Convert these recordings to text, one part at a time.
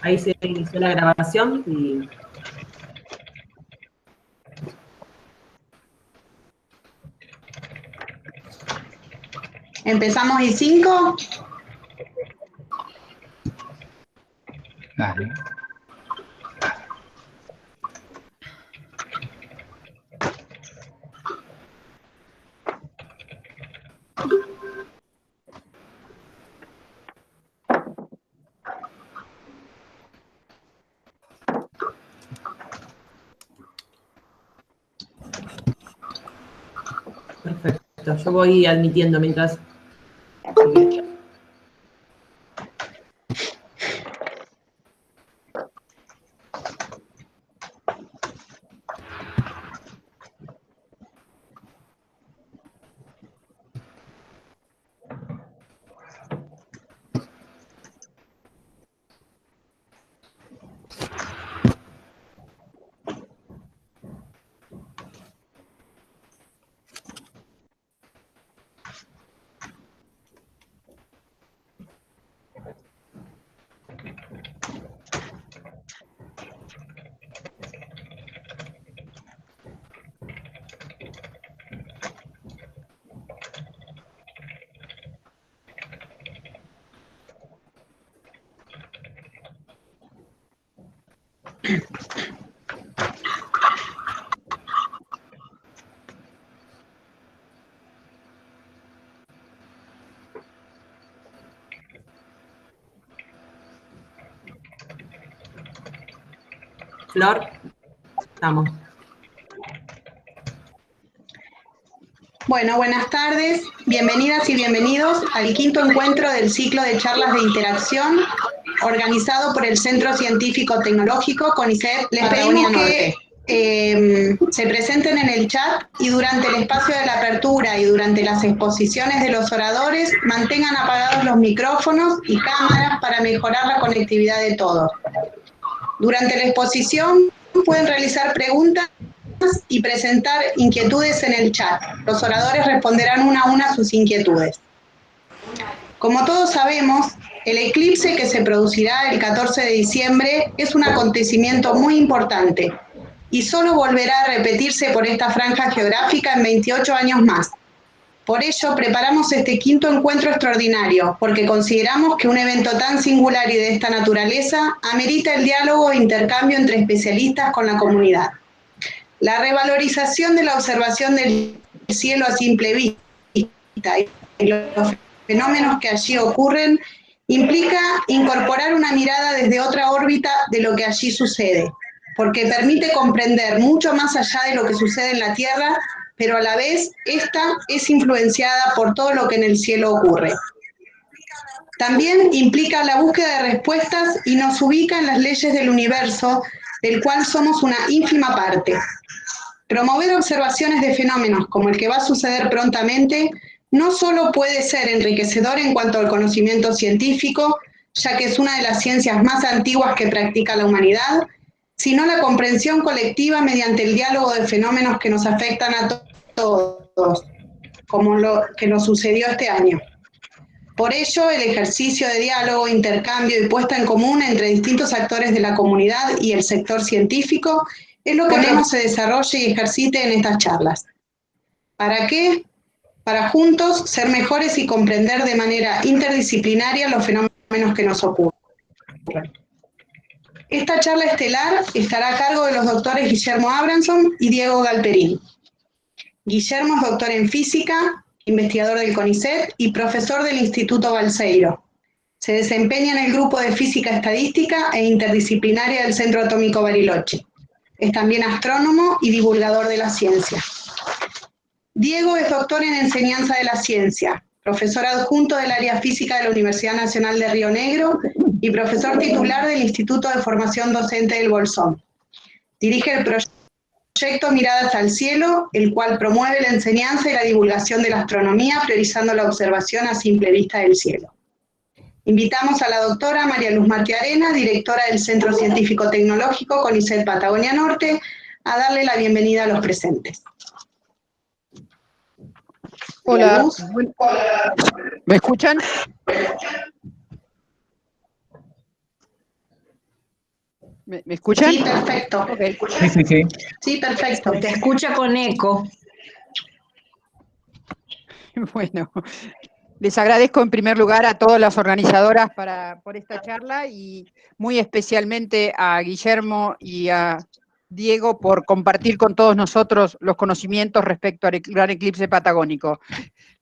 Ahí se inició la grabación y... ¿Empezamos y 5? Dale. Perfecto, yo voy admitiendo mientras... Flor, estamos. Bueno, buenas tardes, bienvenidas y bienvenidos al quinto encuentro del ciclo de charlas de interacción organizado por el Centro Científico Tecnológico CONICET Les pedimos que se presenten en el chat y durante el espacio de la apertura y durante las exposiciones de los oradores mantengan apagados los micrófonos y cámaras para mejorar la conectividad de todos. Durante la exposición pueden realizar preguntas y presentar inquietudes en el chat. Los oradores responderán una a una sus inquietudes. Como todos sabemos, el eclipse que se producirá el 14 de diciembre es un acontecimiento muy importante y solo volverá a repetirse por esta franja geográfica en 28 años más. Por ello, preparamos este quinto encuentro extraordinario, porque consideramos que un evento tan singular y de esta naturaleza amerita el diálogo e intercambio entre especialistas con la comunidad. La revalorización de la observación del cielo a simple vista y los fenómenos que allí ocurren implica incorporar una mirada desde otra órbita de lo que allí sucede, porque permite comprender mucho más allá de lo que sucede en la Tierra, pero a la vez esta es influenciada por todo lo que en el cielo ocurre. También implica la búsqueda de respuestas y nos ubica en las leyes del universo, del cual somos una ínfima parte. Promover observaciones de fenómenos como el que va a suceder prontamente no solo puede ser enriquecedor en cuanto al conocimiento científico, ya que es una de las ciencias más antiguas que practica la humanidad, sino la comprensión colectiva mediante el diálogo de fenómenos que nos afectan a todos, como lo que nos sucedió este año. Por ello, el ejercicio de diálogo, intercambio y puesta en común entre distintos actores de la comunidad y el sector científico es lo que queremos se desarrolle y ejercite en estas charlas. ¿Para qué? Para juntos ser mejores y comprender de manera interdisciplinaria los fenómenos que nos ocurren. Esta charla estelar estará a cargo de los doctores Guillermo Abramson y Diego Galperín. Guillermo es doctor en física, investigador del CONICET y profesor del Instituto Balseiro. Se desempeña en el grupo de física estadística e interdisciplinaria del Centro Atómico Bariloche. Es también astrónomo y divulgador de la ciencia. Diego es doctor en enseñanza de la ciencia, profesor adjunto del área física de la Universidad Nacional de Río Negro y profesor titular del Instituto de Formación Docente del Bolsón. Dirige el proyecto Miradas al Cielo, el cual promueve la enseñanza y la divulgación de la astronomía, priorizando la observación a simple vista del cielo. Invitamos a la doctora María Luz Martiarena, directora del Centro Científico Tecnológico CONICET Patagonia Norte, a darle la bienvenida a los presentes. Hola, ¿me escuchan? ¿Me escuchan? Sí, perfecto. Okay. Sí. Sí, perfecto. Te escucha con eco. Bueno, les agradezco en primer lugar a todas las organizadoras por esta charla y muy especialmente a Guillermo y a Diego por compartir con todos nosotros los conocimientos respecto al gran eclipse patagónico.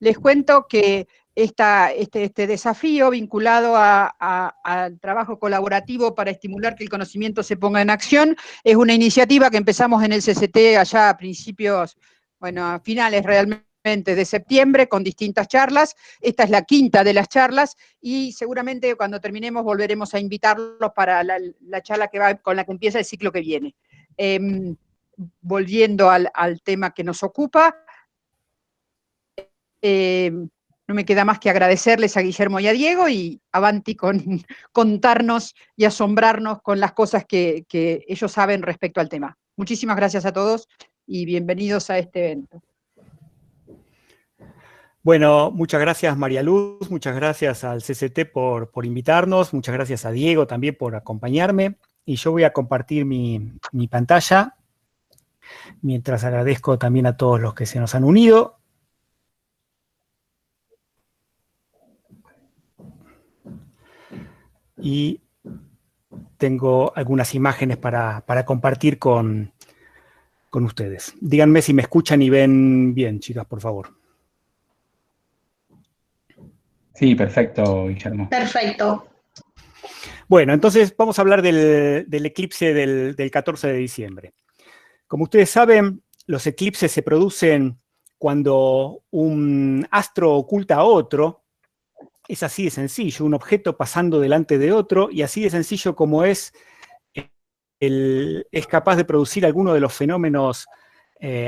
Les cuento que este desafío vinculado al trabajo colaborativo para estimular que el conocimiento se ponga en acción es una iniciativa que empezamos en el CCT allá a principios, bueno, a finales realmente de septiembre con distintas charlas. Esta es la quinta de las charlas y seguramente cuando terminemos volveremos a invitarlos para la charla con la que empieza el ciclo que viene. Volviendo al tema que nos ocupa, no me queda más que agradecerles a Guillermo y a Diego y avanti con contarnos y asombrarnos con las cosas que ellos saben respecto al tema. Muchísimas gracias a todos y bienvenidos a este evento. Bueno, muchas gracias María Luz, muchas gracias al CCT por invitarnos, muchas gracias a Diego también por acompañarme y yo voy a compartir mi pantalla mientras agradezco también a todos los que se nos han unido. Y tengo algunas imágenes para compartir con ustedes. Díganme si me escuchan y ven bien, chicas, por favor. Sí, perfecto, Guillermo. Perfecto. Bueno, entonces vamos a hablar del eclipse del 14 de diciembre. Como ustedes saben, los eclipses se producen cuando un astro oculta a otro. Es así de sencillo, un objeto pasando delante de otro, y así de sencillo como es capaz de producir alguno de los fenómenos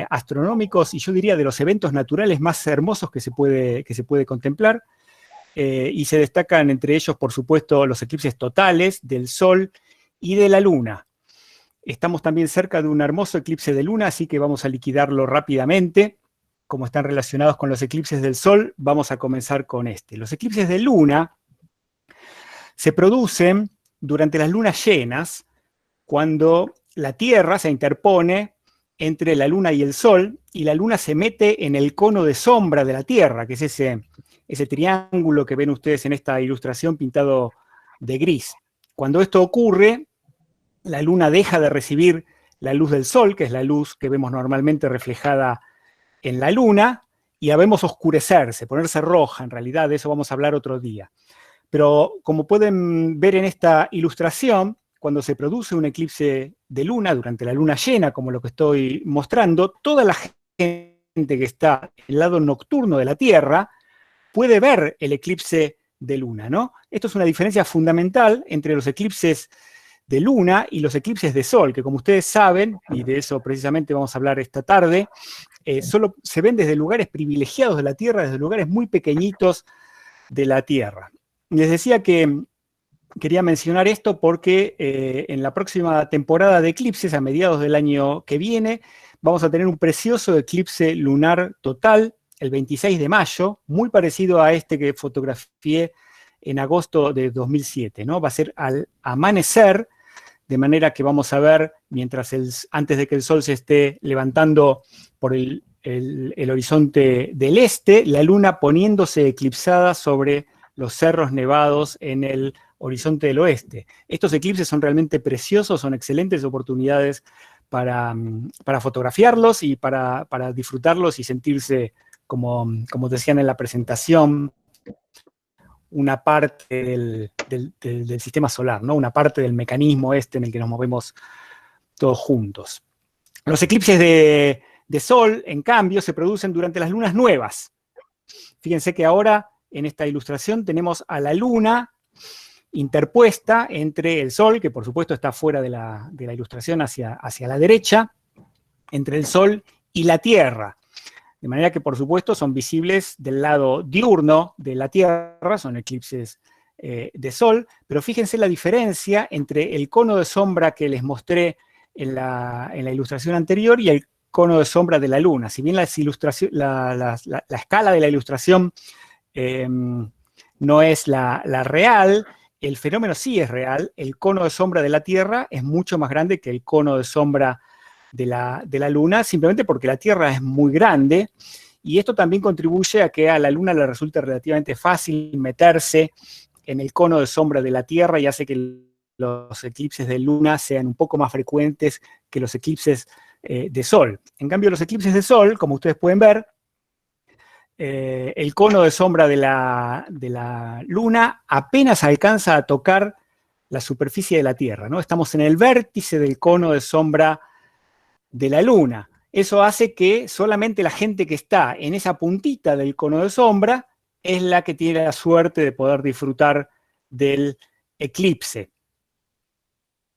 astronómicos, y yo diría de los eventos naturales más hermosos que se puede contemplar. Y se destacan entre ellos, por supuesto, los eclipses totales del Sol y de la Luna. Estamos también cerca de un hermoso eclipse de Luna, así que vamos a liquidarlo rápidamente. Como están relacionados con los eclipses del Sol, vamos a comenzar con este. Los eclipses de Luna se producen durante las lunas llenas, cuando la Tierra se interpone entre la Luna y el Sol, y la Luna se mete en el cono de sombra de la Tierra, que es ese triángulo que ven ustedes en esta ilustración pintado de gris. Cuando esto ocurre, la Luna deja de recibir la luz del Sol, que es la luz que vemos normalmente reflejada en la Luna, y la vemos oscurecerse, ponerse roja, en realidad, de eso vamos a hablar otro día. Pero como pueden ver en esta ilustración, cuando se produce un eclipse de Luna, durante la Luna llena, como lo que estoy mostrando, toda la gente que está en el lado nocturno de la Tierra puede ver el eclipse de Luna, ¿no? Esto es una diferencia fundamental entre los eclipses de Luna y los eclipses de Sol, que como ustedes saben, y de eso precisamente vamos a hablar esta tarde, solo se ven desde lugares privilegiados de la Tierra, desde lugares muy pequeñitos de la Tierra. Les decía que quería mencionar esto porque en la próxima temporada de eclipses, a mediados del año que viene, vamos a tener un precioso eclipse lunar total, el 26 de mayo, muy parecido a este que fotografié en agosto de 2007, ¿no? Va a ser al amanecer, de manera que vamos a ver, antes de que el Sol se esté levantando por el horizonte del este, la Luna poniéndose eclipsada sobre los cerros nevados en el horizonte del oeste. Estos eclipses son realmente preciosos, son excelentes oportunidades para fotografiarlos y para disfrutarlos y sentirse, como decían en la presentación, una parte del sistema solar, ¿no? Una parte del mecanismo en el que nos movemos todos juntos. Los eclipses de Sol, en cambio, se producen durante las lunas nuevas. Fíjense que ahora, en esta ilustración, tenemos a la Luna interpuesta entre el Sol, que por supuesto está fuera de la ilustración hacia la derecha, entre el Sol y la Tierra. De manera que, por supuesto, son visibles del lado diurno de la Tierra, son eclipses de Sol, pero fíjense la diferencia entre el cono de sombra que les mostré en la ilustración anterior y el cono de sombra de la Luna. Si bien la escala de la ilustración no es la real, el fenómeno sí es real, el cono de sombra de la Tierra es mucho más grande que el cono de sombra de la Luna, simplemente porque la Tierra es muy grande, y esto también contribuye a que a la Luna le resulte relativamente fácil meterse en el cono de sombra de la Tierra y hace que los eclipses de Luna sean un poco más frecuentes que los eclipses de Sol. En cambio, los eclipses de Sol, como ustedes pueden ver, el cono de sombra de la Luna apenas alcanza a tocar la superficie de la Tierra, ¿no? Estamos en el vértice del cono de sombra de la Luna. Eso hace que solamente la gente que está en esa puntita del cono de sombra es la que tiene la suerte de poder disfrutar del eclipse.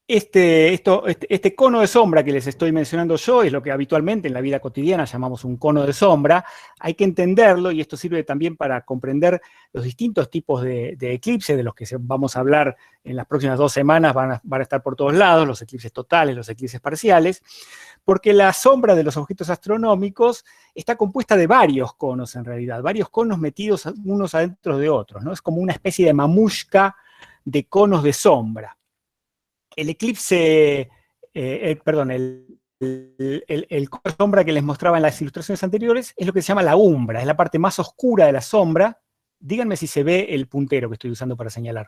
Este cono de sombra que les estoy mencionando yo es lo que habitualmente en la vida cotidiana llamamos un cono de sombra. Hay que entenderlo, y esto sirve también para comprender los distintos tipos de eclipses de los que vamos a hablar en las próximas 2 semanas. Van a estar por todos lados, los eclipses totales, los eclipses parciales, porque la sombra de los objetos astronómicos está compuesta de varios conos en realidad, varios conos metidos unos adentro de otros, ¿no? Es como una especie de mamushka de conos de sombra. El eclipse, el cono de sombra que les mostraba en las ilustraciones anteriores es lo que se llama la umbra, es la parte más oscura de la sombra. Díganme si se ve el puntero que estoy usando para señalar.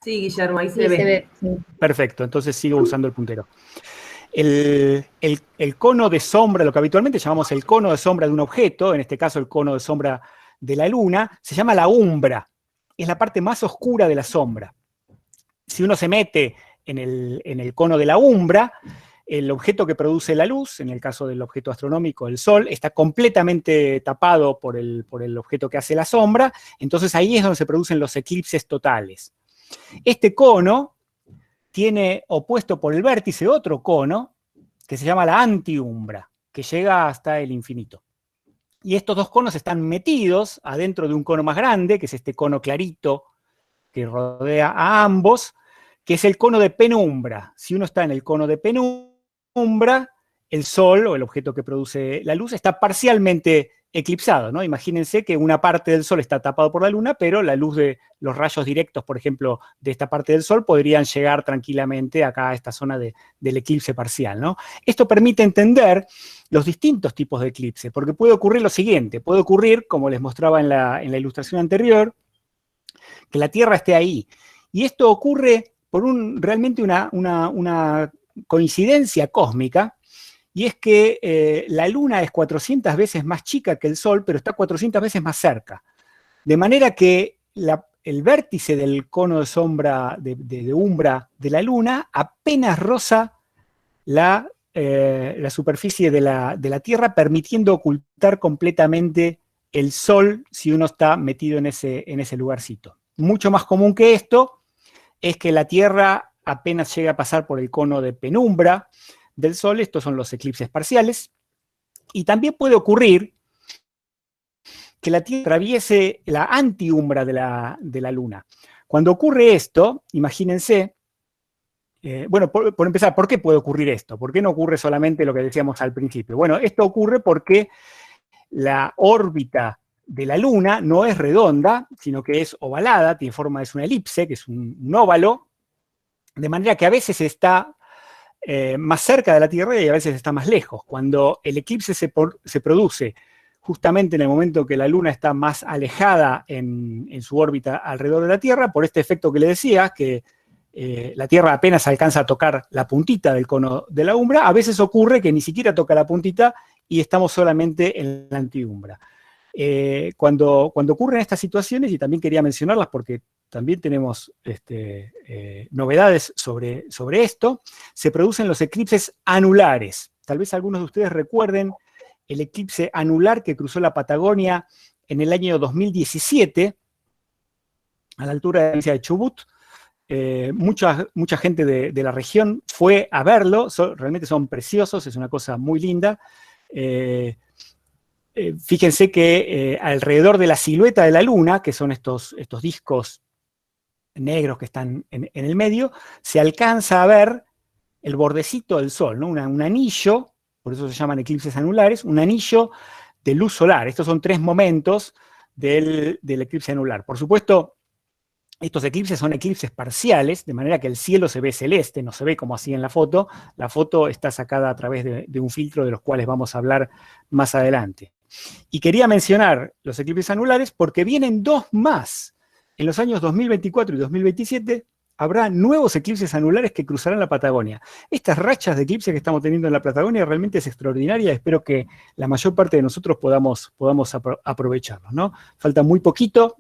Sí, Guillermo, ahí se ve. Perfecto, entonces sigo usando el puntero. El cono de sombra, lo que habitualmente llamamos el cono de sombra de un objeto, en este caso el cono de sombra de la Luna, se llama la umbra. Es la parte más oscura de la sombra. Si uno se mete en el cono de la umbra, el objeto que produce la luz, en el caso del objeto astronómico, el Sol, está completamente tapado por el objeto que hace la sombra, entonces ahí es donde se producen los eclipses totales. Este cono tiene opuesto por el vértice otro cono, que se llama la antiumbra, que llega hasta el infinito. Y estos dos conos están metidos adentro de un cono más grande, que es este cono clarito que rodea a ambos, que es el cono de penumbra. Si uno está en el cono de penumbra, el Sol, o el objeto que produce la luz, está parcialmente eclipsado, ¿no? Imagínense que una parte del Sol está tapado por la Luna, pero la luz de los rayos directos, por ejemplo, de esta parte del Sol, podrían llegar tranquilamente acá a esta zona del eclipse parcial, ¿no? Esto permite entender los distintos tipos de eclipse, porque puede ocurrir lo siguiente, puede ocurrir, como les mostraba en la ilustración anterior, que la Tierra esté ahí. Y esto ocurre por realmente una coincidencia cósmica, y es que la Luna es 400 veces más chica que el Sol, pero está 400 veces más cerca. De manera que el vértice del cono de sombra, de umbra de la Luna, apenas roza la superficie de la Tierra, permitiendo ocultar completamente el Sol si uno está metido en ese lugarcito. Mucho más común que esto es que la Tierra apenas llega a pasar por el cono de penumbra del Sol. Estos son los eclipses parciales, y también puede ocurrir que la Tierra atraviese la antiumbra de la Luna. Cuando ocurre esto, imagínense, bueno, por empezar, ¿por qué puede ocurrir esto? ¿Por qué no ocurre solamente lo que decíamos al principio? Bueno, esto ocurre porque la órbita de la Luna no es redonda, sino que es ovalada, tiene forma, es una elipse, que es un óvalo, de manera que a veces está más cerca de la Tierra y a veces está más lejos. Cuando el eclipse se produce justamente en el momento que la Luna está más alejada en su órbita alrededor de la Tierra, por este efecto que le decía, que la Tierra apenas alcanza a tocar la puntita del cono de la umbra, a veces ocurre que ni siquiera toca la puntita y estamos solamente en la antiumbra. Cuando ocurren estas situaciones, y también quería mencionarlas porque también tenemos novedades sobre esto, se producen los eclipses anulares. Tal vez algunos de ustedes recuerden el eclipse anular que cruzó la Patagonia en el año 2017, a la altura de la provincia de Chubut. Mucha gente de la región fue a verlo, realmente son preciosos, es una cosa muy linda. Fíjense que alrededor de la silueta de la Luna, que son estos discos negros que están en el medio, se alcanza a ver el bordecito del Sol, ¿no? Un anillo, por eso se llaman eclipses anulares, un anillo de luz solar. Estos son 3 momentos del eclipse anular. Por supuesto, estos eclipses son eclipses parciales, de manera que el cielo se ve celeste, no se ve como así en la foto. La foto está sacada a través de un filtro de los cuales vamos a hablar más adelante. Y quería mencionar los eclipses anulares porque vienen 2 más. En los años 2024 y 2027 habrá nuevos eclipses anulares que cruzarán la Patagonia. Estas rachas de eclipses que estamos teniendo en la Patagonia realmente es extraordinaria. Espero que la mayor parte de nosotros podamos aprovecharlos, ¿no? Falta muy poquito.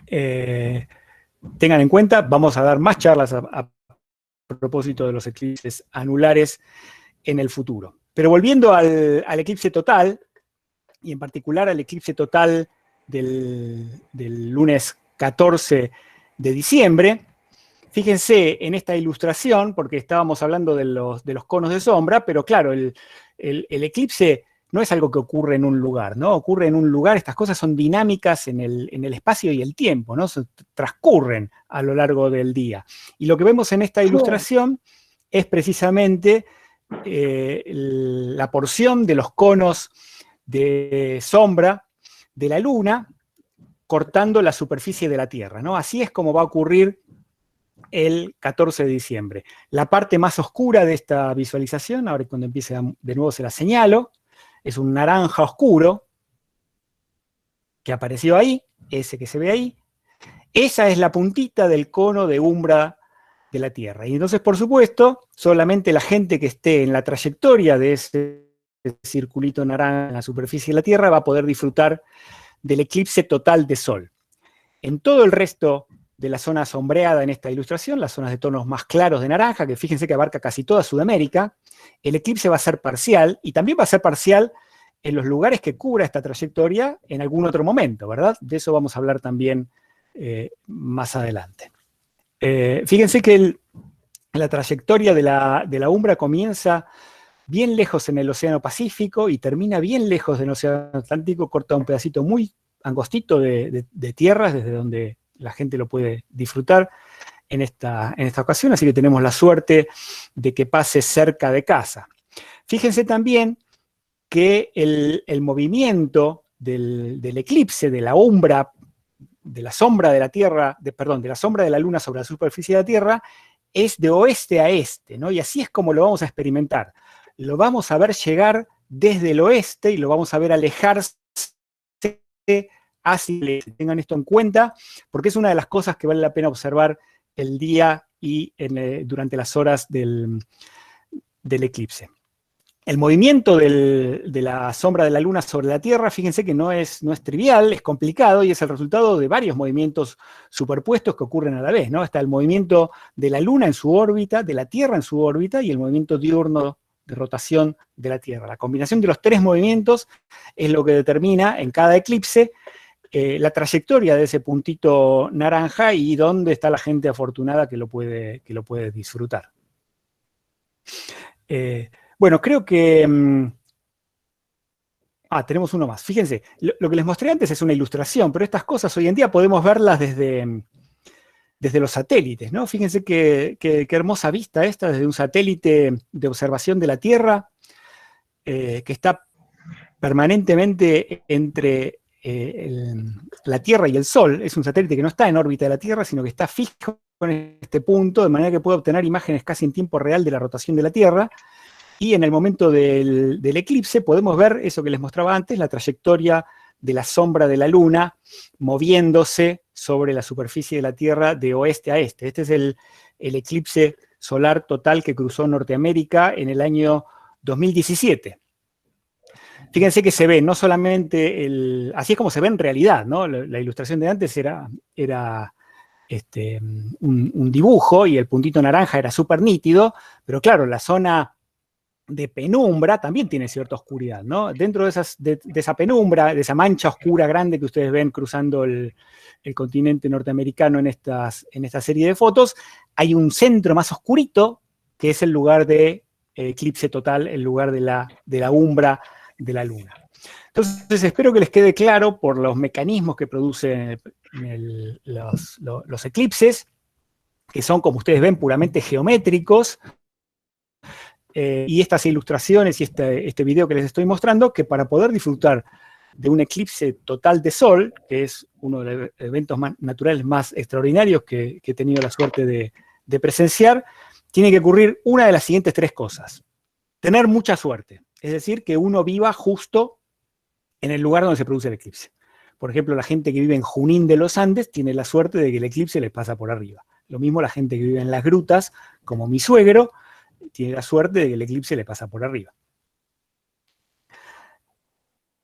Tengan en cuenta, vamos a dar más charlas a propósito de los eclipses anulares en el futuro. Pero volviendo al eclipse total, y en particular al eclipse total del lunes 14 de diciembre, fíjense en esta ilustración, porque estábamos hablando de los conos de sombra, pero claro, el eclipse no es algo que ocurre en un lugar, ¿no? Ocurre en un lugar, estas cosas son dinámicas en el espacio y el tiempo, ¿no? Transcurren a lo largo del día. Y lo que vemos en esta ilustración es precisamente la porción de los conos de sombra de la Luna cortando la superficie de la Tierra, ¿no? Así es como va a ocurrir el 14 de diciembre. La parte más oscura de esta visualización, ahora cuando empiece de nuevo se la señalo, es un naranja oscuro que apareció ahí, ese que se ve ahí. Esa es la puntita del cono de umbra de la Tierra. Y entonces, por supuesto, solamente la gente que esté en la trayectoria de ese circulito naranja en la superficie de la Tierra va a poder disfrutar del eclipse total de Sol. En todo el resto de la zona sombreada en esta ilustración, las zonas de tonos más claros de naranja, que fíjense que abarca casi toda Sudamérica, el eclipse va a ser parcial, y también va a ser parcial en los lugares que cubra esta trayectoria en algún otro momento, ¿verdad? De eso vamos a hablar también más adelante. Fíjense que la trayectoria de la umbra comienza bien lejos en el Océano Pacífico y termina bien lejos del Océano Atlántico, corta un pedacito muy angostito de tierras desde donde la gente lo puede disfrutar en esta ocasión, así que tenemos la suerte de que pase cerca de casa. Fíjense también que el movimiento del eclipse, de la umbra, de la sombra de la Tierra, de la sombra de la Luna sobre la superficie de la Tierra, es de oeste a este, ¿no? Y así es como lo vamos a experimentar. Lo vamos a ver llegar desde el oeste y lo vamos a ver alejarse hacia el este. Tengan esto en cuenta, porque es una de las cosas que vale la pena observar el día y durante las horas del eclipse. El movimiento de la sombra de la Luna sobre la Tierra, fíjense que no es trivial, es complicado y es el resultado de varios movimientos superpuestos que ocurren a la vez, ¿no? Está el movimiento de la Luna en su órbita, de la Tierra en su órbita y el movimiento diurno de rotación de la Tierra. La combinación de los 3 movimientos es lo que determina en cada eclipse la trayectoria de ese puntito naranja y dónde está la gente afortunada que lo puede disfrutar. Bueno, creo que... tenemos uno más. Fíjense, lo que les mostré antes es una ilustración, pero estas cosas hoy en día podemos verlas desde los satélites, ¿no? Fíjense qué hermosa vista esta desde un satélite de observación de la Tierra que está permanentemente entre la Tierra y el Sol. Es un satélite que no está en órbita de la Tierra, sino que está fijo en este punto, de manera que puede obtener imágenes casi en tiempo real de la rotación de la Tierra. Y en el momento del eclipse podemos ver eso que les mostraba antes, la trayectoria de la sombra de la Luna moviéndose sobre la superficie de la Tierra de oeste a este. Este es el eclipse solar total que cruzó Norteamérica en el año 2017. Fíjense que se ve no solamente así es como se ve en realidad, ¿no? La ilustración de antes era un dibujo y el puntito naranja era súper nítido, pero claro, la zona de penumbra también tiene cierta oscuridad, ¿no? Dentro de esa penumbra, de esa mancha oscura grande que ustedes ven cruzando el continente norteamericano en esta serie de fotos, hay un centro más oscurito que es el lugar de eclipse total, el lugar de la umbra de la Luna. Entonces, espero que les quede claro por los mecanismos que producen los eclipses, que son, como ustedes ven, puramente geométricos, y estas ilustraciones y este video que les estoy mostrando, que para poder disfrutar de un eclipse total de Sol, que es uno de los eventos naturales más extraordinarios que he tenido la suerte de presenciar, tiene que ocurrir una de las siguientes 3 cosas. Tener mucha suerte, es decir, que uno viva justo en el lugar donde se produce el eclipse. Por ejemplo, la gente que vive en Junín de los Andes tiene la suerte de que el eclipse les pasa por arriba. Lo mismo la gente que vive en las grutas, como mi suegro, tiene la suerte de que el eclipse le pasa por arriba.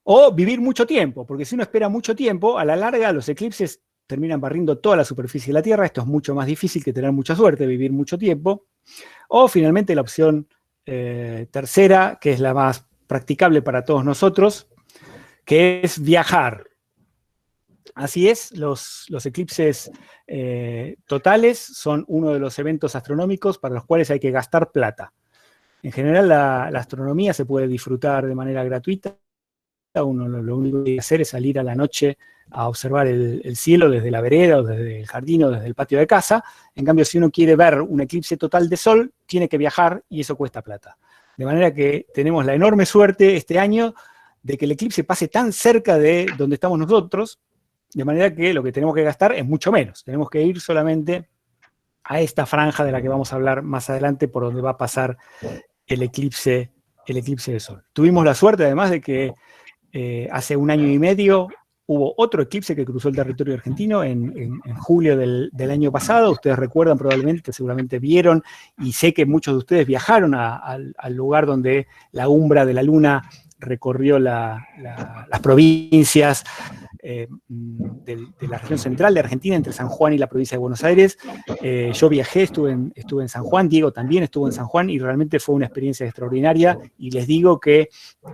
O vivir mucho tiempo, porque si uno espera mucho tiempo, a la larga los eclipses terminan barriendo toda la superficie de la Tierra. Esto es mucho más difícil que tener mucha suerte, vivir mucho tiempo. O finalmente la opción tercera, que es la más practicable para todos nosotros, que es viajar. Así es, los eclipses totales son uno de los eventos astronómicos para los cuales hay que gastar plata. En general, la astronomía se puede disfrutar de manera gratuita. Uno lo único que tiene que hacer es salir a la noche a observar el cielo desde la vereda o desde el jardín o desde el patio de casa. En cambio, si uno quiere ver un eclipse total de Sol, tiene que viajar y eso cuesta plata. De manera que tenemos la enorme suerte este año de que el eclipse pase tan cerca de donde estamos nosotros, de manera que lo que tenemos que gastar es mucho menos. Tenemos que ir solamente a esta franja de la que vamos a hablar más adelante, por donde va a pasar el eclipse de Sol. Tuvimos la suerte, además, de que hace 1 año y medio hubo otro eclipse que cruzó el territorio argentino en julio del año pasado. Ustedes recuerdan probablemente, seguramente vieron, y sé que muchos de ustedes viajaron al lugar donde la umbra de la luna recorrió las provincias de la región central de Argentina, entre San Juan y la provincia de Buenos Aires. Yo viajé, estuve en San Juan, Diego también estuvo en San Juan, y realmente fue una experiencia extraordinaria, y les digo que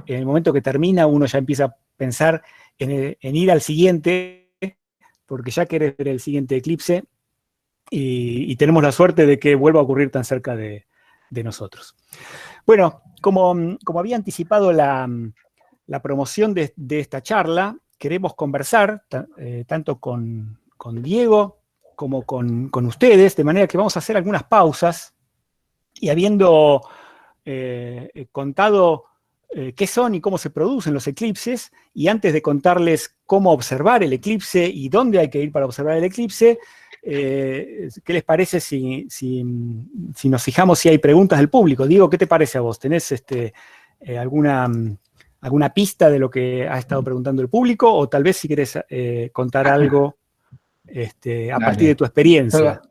en el momento que termina uno ya empieza a pensar en ir al siguiente, porque ya querés ver el siguiente eclipse, y tenemos la suerte de que vuelva a ocurrir tan cerca de nosotros. Bueno, como había anticipado la promoción de esta charla, queremos conversar tanto con Diego como con ustedes, de manera que vamos a hacer algunas pausas, y habiendo contado qué son y cómo se producen los eclipses, y antes de contarles cómo observar el eclipse y dónde hay que ir para observar el eclipse, ¿qué les parece si nos fijamos si hay preguntas del público? Diego, ¿qué te parece a vos? ¿Tenés alguna pista de lo que ha estado preguntando el público? O tal vez si querés contar algo a partir de tu experiencia.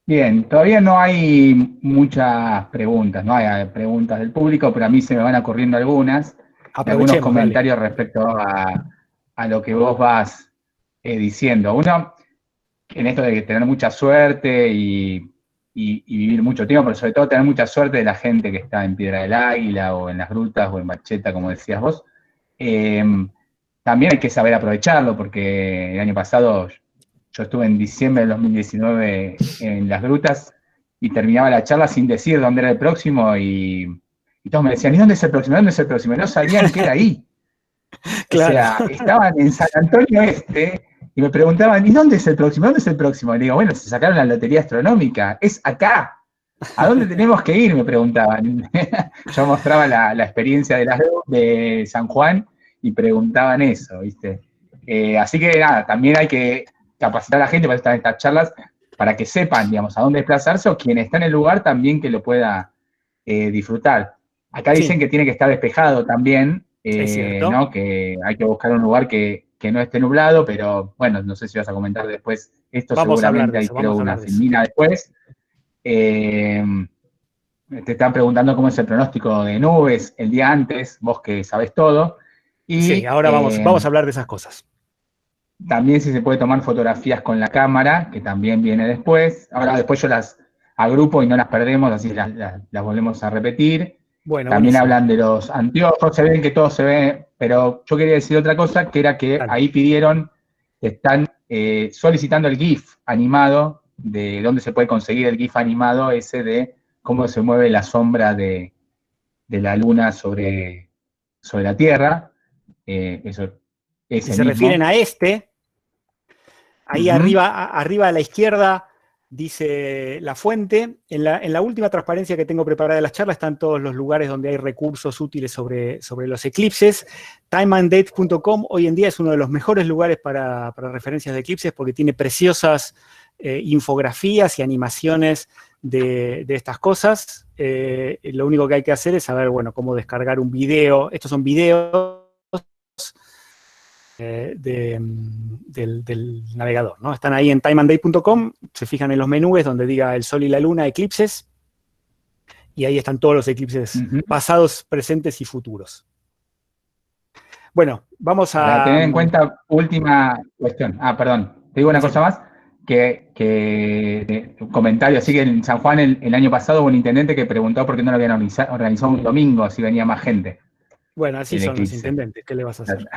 Bien, todavía no hay muchas preguntas, no hay preguntas del público, pero a mí se me van ocurriendo algunos comentarios respecto a lo que vos vas diciendo. Uno, en esto de tener mucha suerte y vivir mucho tiempo, pero sobre todo tener mucha suerte de la gente que está en Piedra del Águila o en las grutas o en Barcheta, como decías vos. También hay que saber aprovecharlo, porque el año pasado yo estuve en diciembre del 2019 en las grutas y terminaba la charla sin decir dónde era el próximo, y todos me decían, ¿y dónde es el próximo? ¿Dónde es el próximo? Y no sabían que era ahí. Claro. O sea, estaban en San Antonio Este y me preguntaban, ¿y dónde es el próximo? ¿Dónde es el próximo? Y le digo, bueno, se sacaron la lotería astronómica, es acá. ¿A dónde tenemos que ir? Me preguntaban. Yo mostraba la experiencia de San Juan y preguntaban eso, ¿viste? Así que nada, también hay que capacitar a la gente para estar en estas charlas, para que sepan, digamos, a dónde desplazarse, o quien está en el lugar también que lo pueda disfrutar. Acá dicen que tiene que estar despejado también, ¿no? Que hay que buscar un lugar que no esté nublado, pero bueno, no sé si vas a comentar después esto. Vamos, seguramente hay una filmina después. Te están preguntando cómo es el pronóstico de nubes el día antes, vos que sabés todo. Y, sí, ahora vamos a hablar de esas cosas. También si se puede tomar fotografías con la cámara, que también viene después. Ahora después yo las agrupo y no las perdemos, así las volvemos a repetir. Bueno, también buenísimo. Hablan de los anteojos, se ven que todo se ve, pero yo quería decir otra cosa, que era que ahí pidieron, que están solicitando el GIF animado, de dónde se puede conseguir el GIF animado ese de cómo se mueve la sombra de la luna sobre la Tierra. Eso se refieren a ahí arriba a la izquierda Dice la fuente, en la última transparencia que tengo preparada de las charlas están todos los lugares donde hay recursos útiles sobre los eclipses. Timeanddate.com hoy en día es uno de los mejores lugares para referencias de eclipses porque tiene preciosas infografías y animaciones de estas cosas. Lo único que hay que hacer es saber, bueno, cómo descargar un video. Estos son videos del navegador, ¿no? Están ahí en timeanddate.com, se fijan en los menús donde diga el sol y la luna, eclipses, y ahí están todos los eclipses pasados, presentes y futuros. Bueno, vamos a... Para tener en cuenta, última cuestión. Perdón, te digo una cosa más, un comentario, así que en San Juan el año pasado hubo un intendente que preguntó por qué no lo habían organizado un domingo, si venía más gente. Bueno, así son los intendentes, ¿qué le vas a hacer?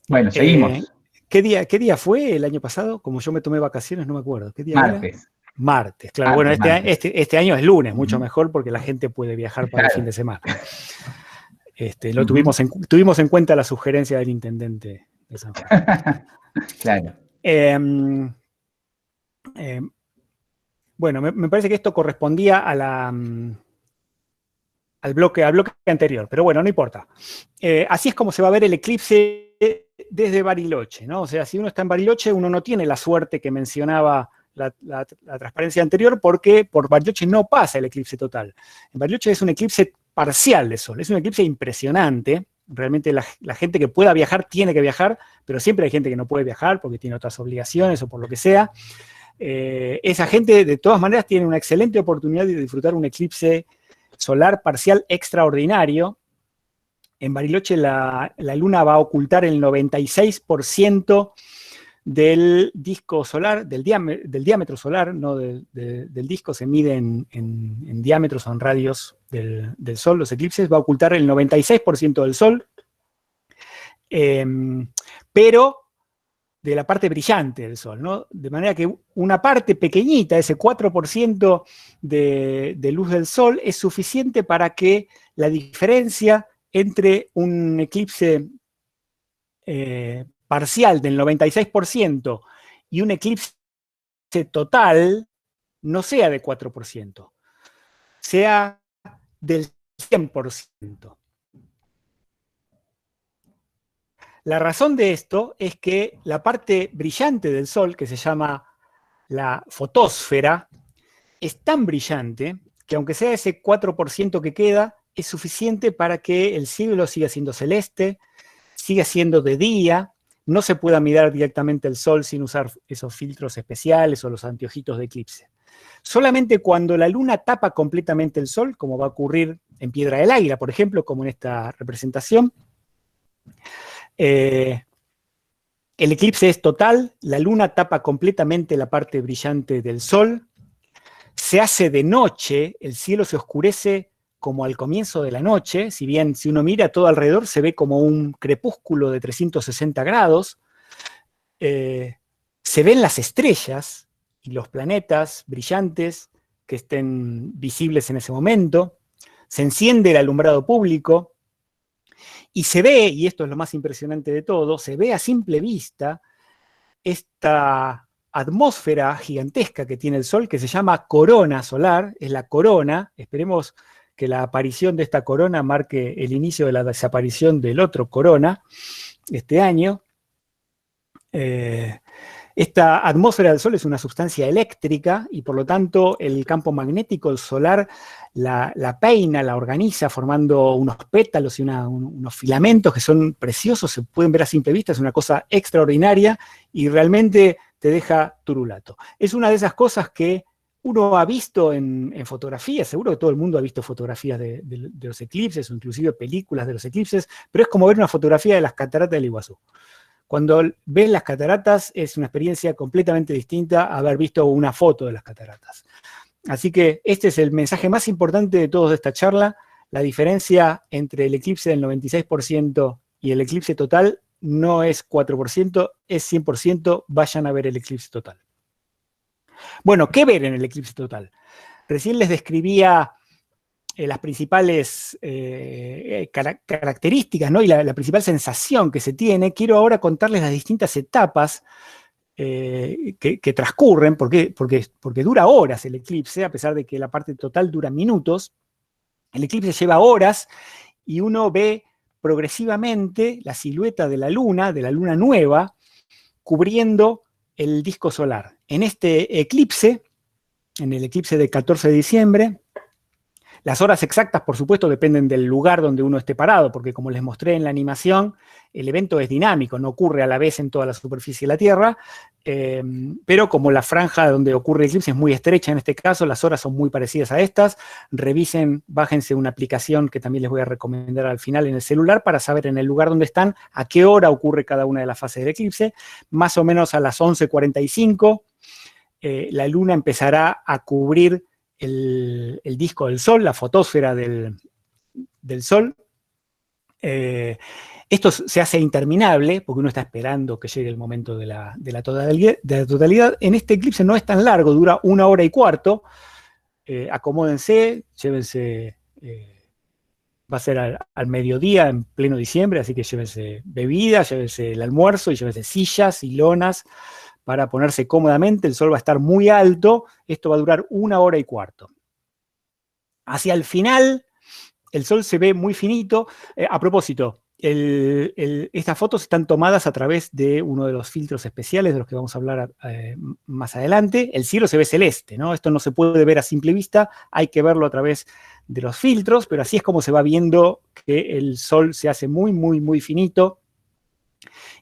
Bueno, seguimos. ¿Qué día fue el año pasado? Como yo me tomé vacaciones, no me acuerdo. ¿Qué día Martes. era? Martes, claro. Bueno, este año es lunes, mucho mejor porque la gente puede viajar para el fin de semana. Tuvimos en cuenta la sugerencia del intendente de San Juan. Claro. Bueno, me parece que esto correspondía al bloque anterior, pero bueno, no importa. Así es como se va a ver el eclipse desde Bariloche, ¿no? O sea, si uno está en Bariloche, uno no tiene la suerte que mencionaba la transparencia anterior, porque por Bariloche no pasa el eclipse total. En Bariloche es un eclipse parcial de sol, es un eclipse impresionante. Realmente la gente que pueda viajar tiene que viajar, pero siempre hay gente que no puede viajar porque tiene otras obligaciones o por lo que sea. Esa gente, de todas maneras, tiene una excelente oportunidad de disfrutar un eclipse solar parcial extraordinario. En Bariloche la luna va a ocultar el 96% del disco solar, del diámetro solar, no del disco, se mide en diámetros o en radios del Sol, los eclipses, va a ocultar el 96% del Sol, pero de la parte brillante del Sol, ¿no? De manera que una parte pequeñita, ese 4% de luz del Sol, es suficiente para que la diferencia entre un eclipse parcial del 96% y un eclipse total no sea de 4%, sea del 100%. La razón de esto es que la parte brillante del Sol, que se llama la fotosfera, es tan brillante que aunque sea ese 4% que queda, es suficiente para que el cielo siga siendo celeste, siga siendo de día, no se pueda mirar directamente el Sol sin usar esos filtros especiales o los anteojitos de eclipse. Solamente cuando la luna tapa completamente el Sol, como va a ocurrir en Piedra del Águila, por ejemplo, como en esta representación, el eclipse es total, la luna tapa completamente la parte brillante del Sol, se hace de noche, el cielo se oscurece como al comienzo de la noche, si bien si uno mira todo alrededor se ve como un crepúsculo de 360 grados, se ven las estrellas y los planetas brillantes que estén visibles en ese momento, se enciende el alumbrado público, y se ve, y esto es lo más impresionante de todo, se ve a simple vista esta atmósfera gigantesca que tiene el Sol, que se llama corona solar, es la corona. Esperemos que la aparición de esta corona marque el inicio de la desaparición del otro corona este año. Esta atmósfera del Sol es una sustancia eléctrica y por lo tanto el campo magnético solar la peina, la organiza formando unos pétalos y unos filamentos que son preciosos, se pueden ver a simple vista, es una cosa extraordinaria y realmente te deja turulato. Es una de esas cosas que uno ha visto en fotografías, seguro que todo el mundo ha visto fotografías de los eclipses o inclusive películas de los eclipses, pero es como ver una fotografía de las cataratas del Iguazú. Cuando ves las cataratas es una experiencia completamente distinta a haber visto una foto de las cataratas. Así que este es el mensaje más importante de toda esta charla. La diferencia entre el eclipse del 96% y el eclipse total no es 4%, es 100%. Vayan a ver el eclipse total. Bueno, ¿qué ver en el eclipse total? Recién les describía las principales características, ¿no? Y la principal sensación que se tiene. Quiero ahora contarles las distintas etapas que transcurren, porque dura horas el eclipse, a pesar de que la parte total dura minutos. El eclipse lleva horas y uno ve progresivamente la silueta de la luna nueva, cubriendo el disco solar. En este eclipse, en el eclipse del 14 de diciembre, las horas exactas, por supuesto, dependen del lugar donde uno esté parado, porque como les mostré en la animación, el evento es dinámico, no ocurre a la vez en toda la superficie de la Tierra, pero como la franja donde ocurre el eclipse es muy estrecha en este caso, las horas son muy parecidas a estas. Revisen, bájense una aplicación que también les voy a recomendar al final en el celular para saber en el lugar donde están a qué hora ocurre cada una de las fases del eclipse. Más o menos a las 11:45 la luna empezará a cubrir el disco del Sol, la fotósfera del Sol. Esto se hace interminable, porque uno está esperando que llegue el momento de la totalidad. En este eclipse no es tan largo, dura 1 hora y cuarto. Acomódense, llévense, va a ser al mediodía, en pleno diciembre, así que llévense bebidas, llévense el almuerzo y llévense sillas y lonas para ponerse cómodamente. El sol va a estar muy alto, esto va a durar 1 hora y cuarto. Hacia el final, el sol se ve muy finito. A propósito, estas fotos están tomadas a través de uno de los filtros especiales de los que vamos a hablar más adelante. El cielo se ve celeste, ¿no? Esto no se puede ver a simple vista, hay que verlo a través de los filtros, pero así es como se va viendo que el sol se hace muy, muy, muy finito.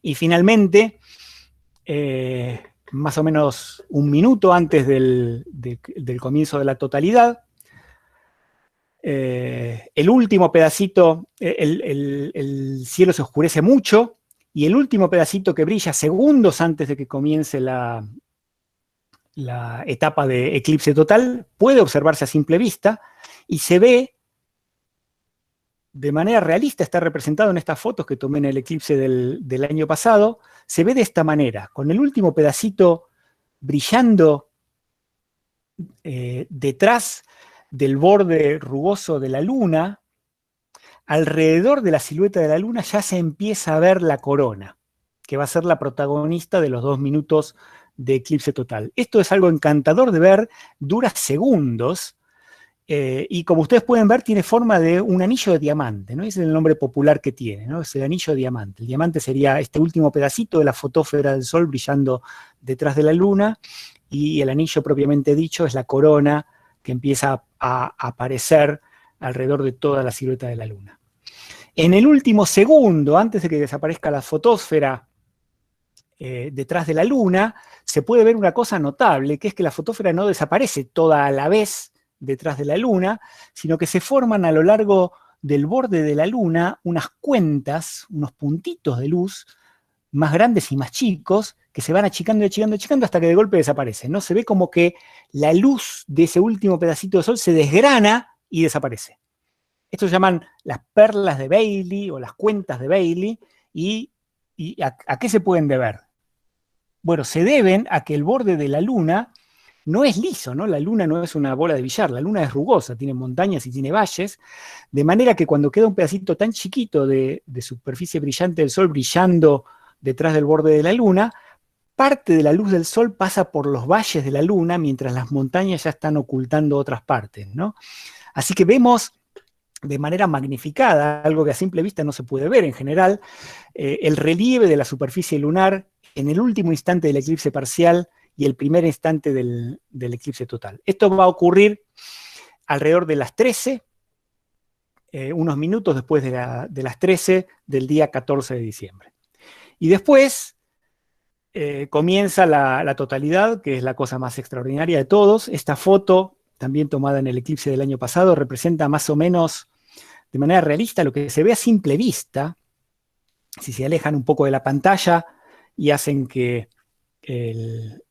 Y finalmente, más o menos 1 minuto antes del comienzo de la totalidad, el último pedacito, el cielo se oscurece mucho, y el último pedacito que brilla segundos antes de que comience la etapa de eclipse total puede observarse a simple vista, y se ve de manera realista, está representado en estas fotos que tomé en el eclipse del año pasado. Se ve de esta manera, con el último pedacito brillando detrás del borde rugoso de la luna. Alrededor de la silueta de la luna ya se empieza a ver la corona, que va a ser la protagonista de los 2 minutos de eclipse total. Esto es algo encantador de ver, dura segundos, y como ustedes pueden ver, tiene forma de un anillo de diamante, ¿no? Ese es el nombre popular que tiene, ¿no? Es el anillo de diamante. El diamante sería este último pedacito de la fotósfera del Sol brillando detrás de la luna, y el anillo propiamente dicho es la corona que empieza a aparecer alrededor de toda la silueta de la luna. En el último segundo, antes de que desaparezca la fotósfera detrás de la luna, se puede ver una cosa notable, que es que la fotósfera no desaparece toda a la vez detrás de la luna, sino que se forman a lo largo del borde de la luna unas cuentas, unos puntitos de luz más grandes y más chicos, que se van achicando, achicando, achicando hasta que de golpe desaparecen, ¿no? Se ve como que la luz de ese último pedacito de sol se desgrana y desaparece. Esto se llaman las perlas de Bailey o las cuentas de Bailey. ¿Y a qué se pueden deber? Bueno, se deben a que el borde de la luna no es liso, ¿no? La luna no es una bola de billar, la luna es rugosa, tiene montañas y tiene valles, de manera que cuando queda un pedacito tan chiquito de superficie brillante del sol brillando detrás del borde de la luna, parte de la luz del sol pasa por los valles de la luna, mientras las montañas ya están ocultando otras partes, ¿no? Así que vemos de manera magnificada, algo que a simple vista no se puede ver en general, el relieve de la superficie lunar en el último instante del eclipse parcial y el primer instante del eclipse total. Esto va a ocurrir alrededor de las 13, unos minutos después de las 13 del día 14 de diciembre. Y después comienza la totalidad, que es la cosa más extraordinaria de todos. Esta foto, también tomada en el eclipse del año pasado, representa más o menos de manera realista lo que se ve a simple vista, si se alejan un poco de la pantalla y hacen que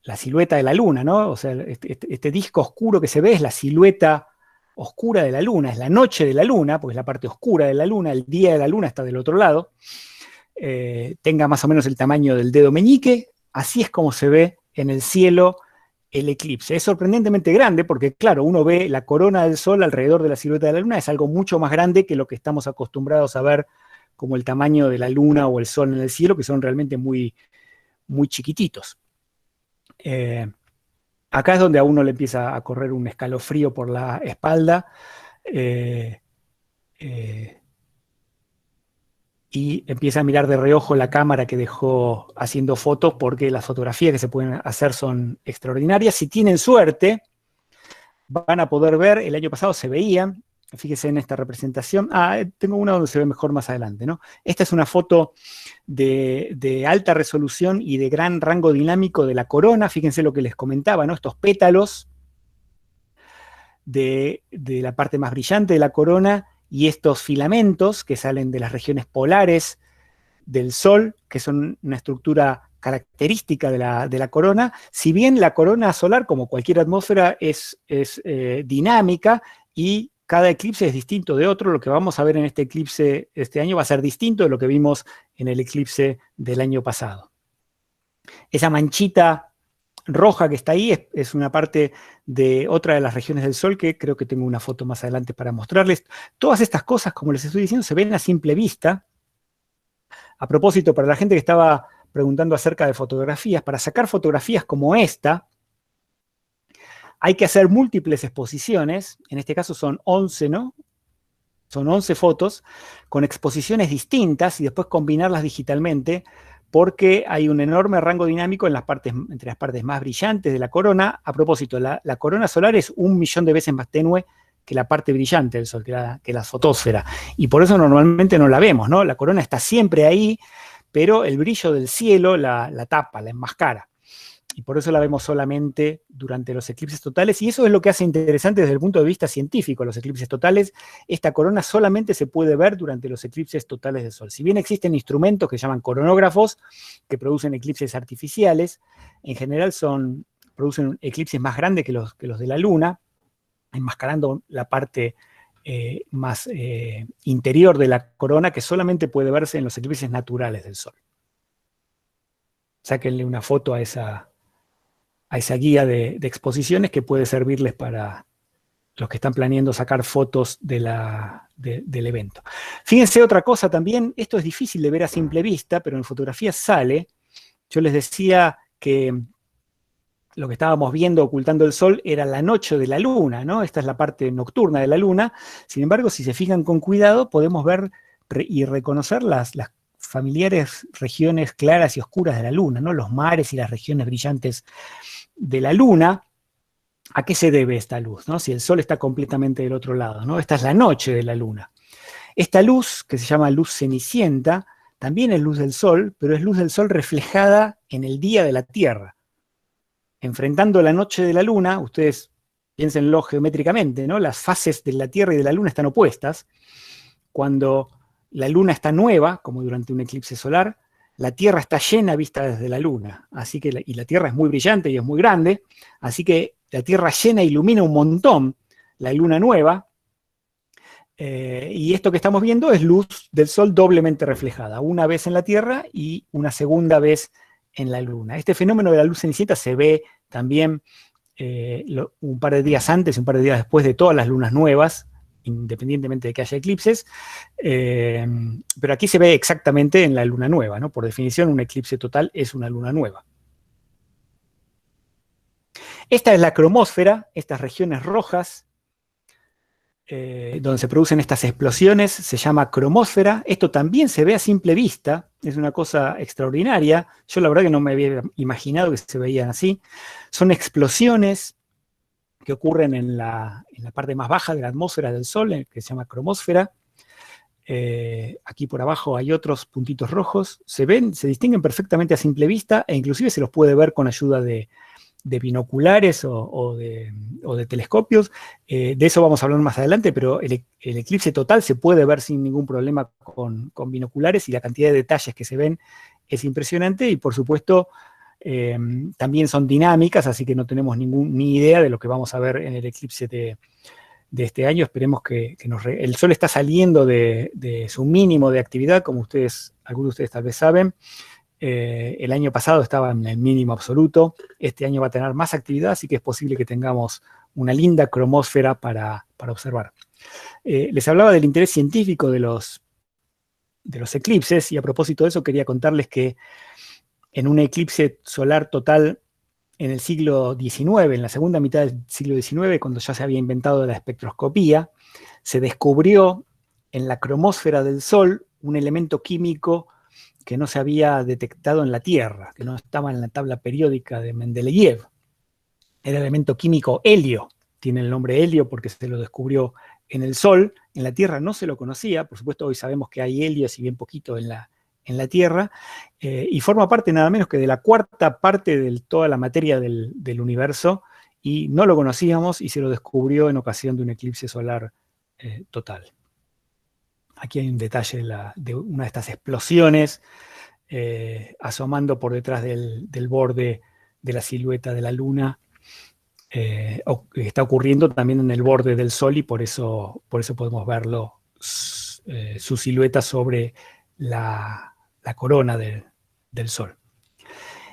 la silueta de la luna, ¿no? O sea, este disco oscuro que se ve es la silueta oscura de la luna, es la noche de la luna, porque es la parte oscura de la luna, el día de la luna está del otro lado, tenga más o menos el tamaño del dedo meñique. Así es como se ve en el cielo el eclipse. Es sorprendentemente grande porque, claro, uno ve la corona del sol alrededor de la silueta de la luna, es algo mucho más grande que lo que estamos acostumbrados a ver como el tamaño de la luna o el sol en el cielo, que son realmente muy, muy chiquititos. Acá es donde a uno le empieza a correr un escalofrío por la espalda. Y empieza a mirar de reojo la cámara que dejó haciendo fotos, porque las fotografías que se pueden hacer son extraordinarias. Si tienen suerte, van a poder ver, el año pasado se veían, fíjense en esta representación, tengo una donde se ve mejor más adelante, ¿no? Esta es una foto de alta resolución y de gran rango dinámico de la corona. Fíjense lo que les comentaba, ¿no? Estos pétalos de la parte más brillante de la corona, y estos filamentos que salen de las regiones polares del Sol, que son una estructura característica de la corona. Si bien la corona solar, como cualquier atmósfera, es dinámica, y cada eclipse es distinto de otro, lo que vamos a ver en este eclipse este año va a ser distinto de lo que vimos en el eclipse del año pasado. Esa manchita roja que está ahí es una parte de otra de las regiones del Sol, que creo que tengo una foto más adelante para mostrarles. Todas estas cosas, como les estoy diciendo, se ven a simple vista. A propósito, para la gente que estaba preguntando acerca de fotografías, para sacar fotografías como esta, hay que hacer múltiples exposiciones. En este caso son 11, ¿no? Son 11 fotos con exposiciones distintas y después combinarlas digitalmente, porque hay un enorme rango dinámico en entre las partes más brillantes de la corona. A propósito, la corona solar es 1.000.000 de veces más tenue que la parte brillante del Sol, que la fotosfera. Y por eso normalmente no la vemos, ¿no? La corona está siempre ahí, pero el brillo del cielo la tapa, la enmascara. Y por eso la vemos solamente durante los eclipses totales, y eso es lo que hace interesante desde el punto de vista científico los eclipses totales. Esta corona solamente se puede ver durante los eclipses totales del Sol. Si bien existen instrumentos que se llaman coronógrafos, que producen eclipses artificiales, en general producen eclipses más grandes que los de la Luna, enmascarando la parte más interior de la corona, que solamente puede verse en los eclipses naturales del Sol. Sáquenle una foto a esa guía de exposiciones, que puede servirles para los que están planeando sacar fotos del evento. Fíjense otra cosa también, esto es difícil de ver a simple vista, pero en fotografías sale. Yo les decía que lo que estábamos viendo ocultando el Sol era la noche de la Luna, ¿no? Esta es la parte nocturna de la Luna. Sin embargo, si se fijan con cuidado, podemos ver y reconocer las familiares regiones claras y oscuras de la Luna, ¿no? Los mares y las regiones brillantes de la Luna. ¿A qué se debe esta luz, ¿no? Si el Sol está completamente del otro lado, ¿no? Esta es la noche de la Luna. Esta luz, que se llama luz cenicienta, también es luz del Sol, pero es luz del Sol reflejada en el día de la Tierra. Enfrentando la noche de la Luna, ustedes piénsenlo geométricamente, ¿no? Las fases de la Tierra y de la Luna están opuestas. Cuando la Luna está nueva, como durante un eclipse solar, la Tierra está llena vista desde la Luna, así que y la Tierra es muy brillante y es muy grande, así que la Tierra llena ilumina un montón la Luna nueva, y esto que estamos viendo es luz del Sol doblemente reflejada, una vez en la Tierra y una segunda vez en la Luna. Este fenómeno de la luz cenicienta se ve también un par de días antes y un par de días después de todas las lunas nuevas, independientemente de que haya eclipses, pero aquí se ve exactamente en la luna nueva, ¿no? Por definición, un eclipse total es una luna nueva. Esta es la cromósfera, estas regiones rojas, donde se producen estas explosiones, se llama cromósfera. Esto también se ve a simple vista, es una cosa extraordinaria. Yo la verdad que no me había imaginado que se veían así. Son explosiones que ocurren en la parte más baja de la atmósfera del Sol, que se llama cromósfera. Aquí por abajo hay otros puntitos rojos. Se distinguen perfectamente a simple vista, e inclusive se los puede ver con ayuda de binoculares o de telescopios. De eso vamos a hablar más adelante, pero el eclipse total se puede ver sin ningún problema con binoculares, y la cantidad de detalles que se ven es impresionante, y por supuesto también son dinámicas, así que no tenemos ni idea de lo que vamos a ver en el eclipse de este año. Esperemos que el Sol está saliendo de su mínimo de actividad, como algunos de ustedes tal vez saben. El año pasado estaba en el mínimo absoluto, este año va a tener más actividad, así que es posible que tengamos una linda cromósfera para observar. Les hablaba del interés científico de los eclipses, y a propósito de eso quería contarles que en un eclipse solar total en el siglo XIX, en la segunda mitad del siglo XIX, cuando ya se había inventado la espectroscopía, se descubrió en la cromósfera del Sol un elemento químico que no se había detectado en la Tierra, que no estaba en la tabla periódica de Mendeleev. Era el elemento químico helio. Tiene el nombre helio porque se lo descubrió en el Sol. En la Tierra no se lo conocía. Por supuesto, hoy sabemos que hay helio, si bien poquito en la Tierra, y forma parte nada menos que de la cuarta parte de toda la materia del universo, y no lo conocíamos y se lo descubrió en ocasión de un eclipse solar total. Aquí hay un detalle de una de estas explosiones asomando por detrás del borde de la silueta de la Luna. Está ocurriendo también en el borde del Sol y por eso podemos verlo, su silueta sobre la corona del Sol.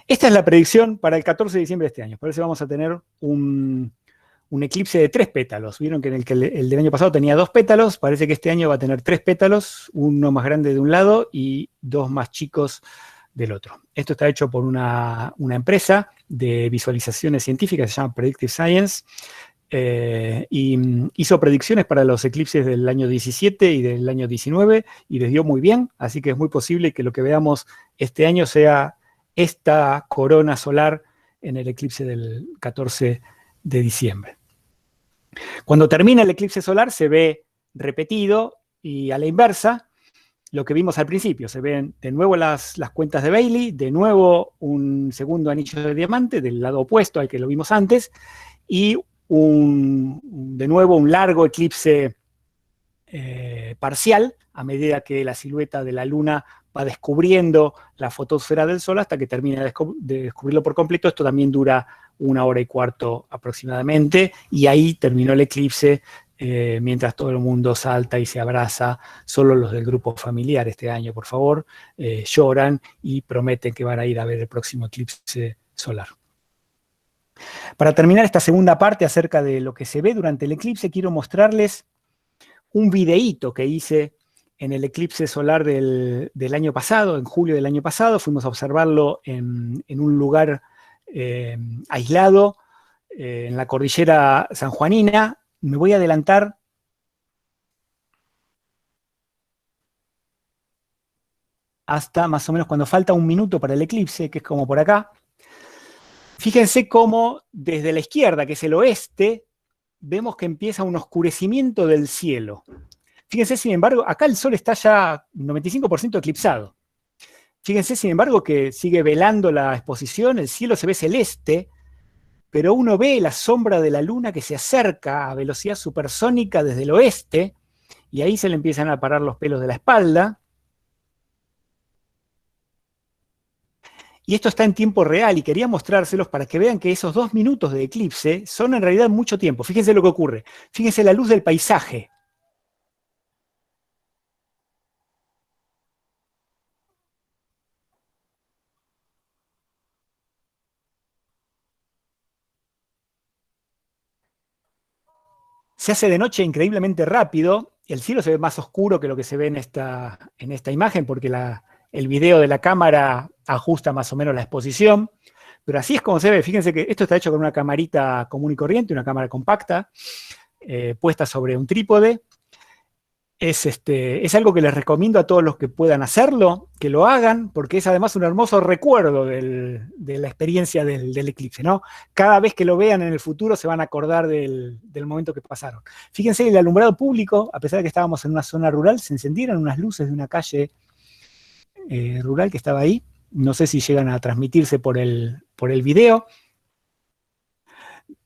Esta es la predicción para el 14 de diciembre de este año. Parece que vamos a tener un eclipse de 3 pétalos. Vieron que el del año pasado tenía 2 pétalos, parece que este año va a tener 3 pétalos, uno más grande de un lado y 2 más chicos del otro. Esto está hecho por una empresa de visualizaciones científicas, se llama Predictive Science, y hizo predicciones para los eclipses del año 17 y del año 19, y les dio muy bien, así que es muy posible que lo que veamos este año sea esta corona solar en el eclipse del 14 de diciembre. Cuando termina el eclipse solar se ve repetido y a la inversa lo que vimos al principio. Se ven de nuevo las cuentas de Bailey, de nuevo un segundo anillo de diamante del lado opuesto al que lo vimos antes, y de nuevo un largo eclipse parcial a medida que la silueta de la Luna va descubriendo la fotosfera del Sol hasta que termina de descubrirlo por completo. Esto también dura 1 hora y cuarto aproximadamente, y ahí terminó el eclipse, mientras todo el mundo salta y se abraza. Solo los del grupo familiar este año, por favor, lloran y prometen que van a ir a ver el próximo eclipse solar. Para terminar esta segunda parte acerca de lo que se ve durante el eclipse, quiero mostrarles un videíto que hice en el eclipse solar del año pasado, en julio del año pasado. Fuimos a observarlo en un lugar aislado, en la cordillera sanjuanina. Me voy a adelantar hasta más o menos cuando falta 1 minuto para el eclipse, que es como por acá. Fíjense cómo desde la izquierda, que es el oeste, vemos que empieza un oscurecimiento del cielo. Fíjense, sin embargo, acá el Sol está ya 95% eclipsado. Fíjense, sin embargo, que sigue velando la exposición, el cielo se ve celeste, pero uno ve la sombra de la Luna que se acerca a velocidad supersónica desde el oeste, y ahí se le empiezan a parar los pelos de la espalda. Y esto está en tiempo real, y quería mostrárselos para que vean que esos 2 minutos de eclipse son en realidad mucho tiempo. Fíjense lo que ocurre. Fíjense la luz del paisaje. Se hace de noche increíblemente rápido. El cielo se ve más oscuro que lo que se ve en esta imagen, porque el video de la cámara ajusta más o menos la exposición. Pero así es como se ve. Fíjense que esto está hecho con una camarita común y corriente, una cámara compacta, puesta sobre un trípode. Es algo que les recomiendo a todos los que puedan hacerlo, que lo hagan, porque es además un hermoso recuerdo de la experiencia del eclipse, ¿no? Cada vez que lo vean en el futuro se van a acordar del momento que pasaron. Fíjense, el alumbrado público, a pesar de que estábamos en una zona rural, se encendieron unas luces de una calle rural que estaba ahí. No sé si llegan a transmitirse por el video.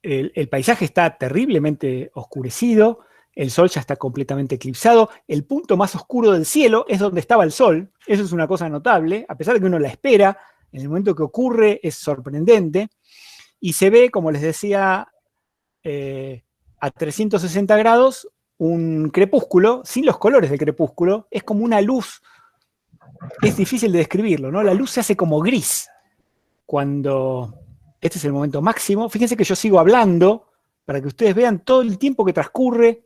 El paisaje está terriblemente oscurecido. El Sol ya está completamente eclipsado. El punto más oscuro del cielo es donde estaba el Sol. Eso es una cosa notable. A pesar de que uno la espera, en el momento que ocurre es sorprendente. Y se ve, como les decía, a 360 grados, un crepúsculo, sin los colores del crepúsculo. Es como una luz. Es difícil de describirlo, ¿no? La luz se hace como gris cuando este es el momento máximo. Fíjense que yo sigo hablando para que ustedes vean todo el tiempo que transcurre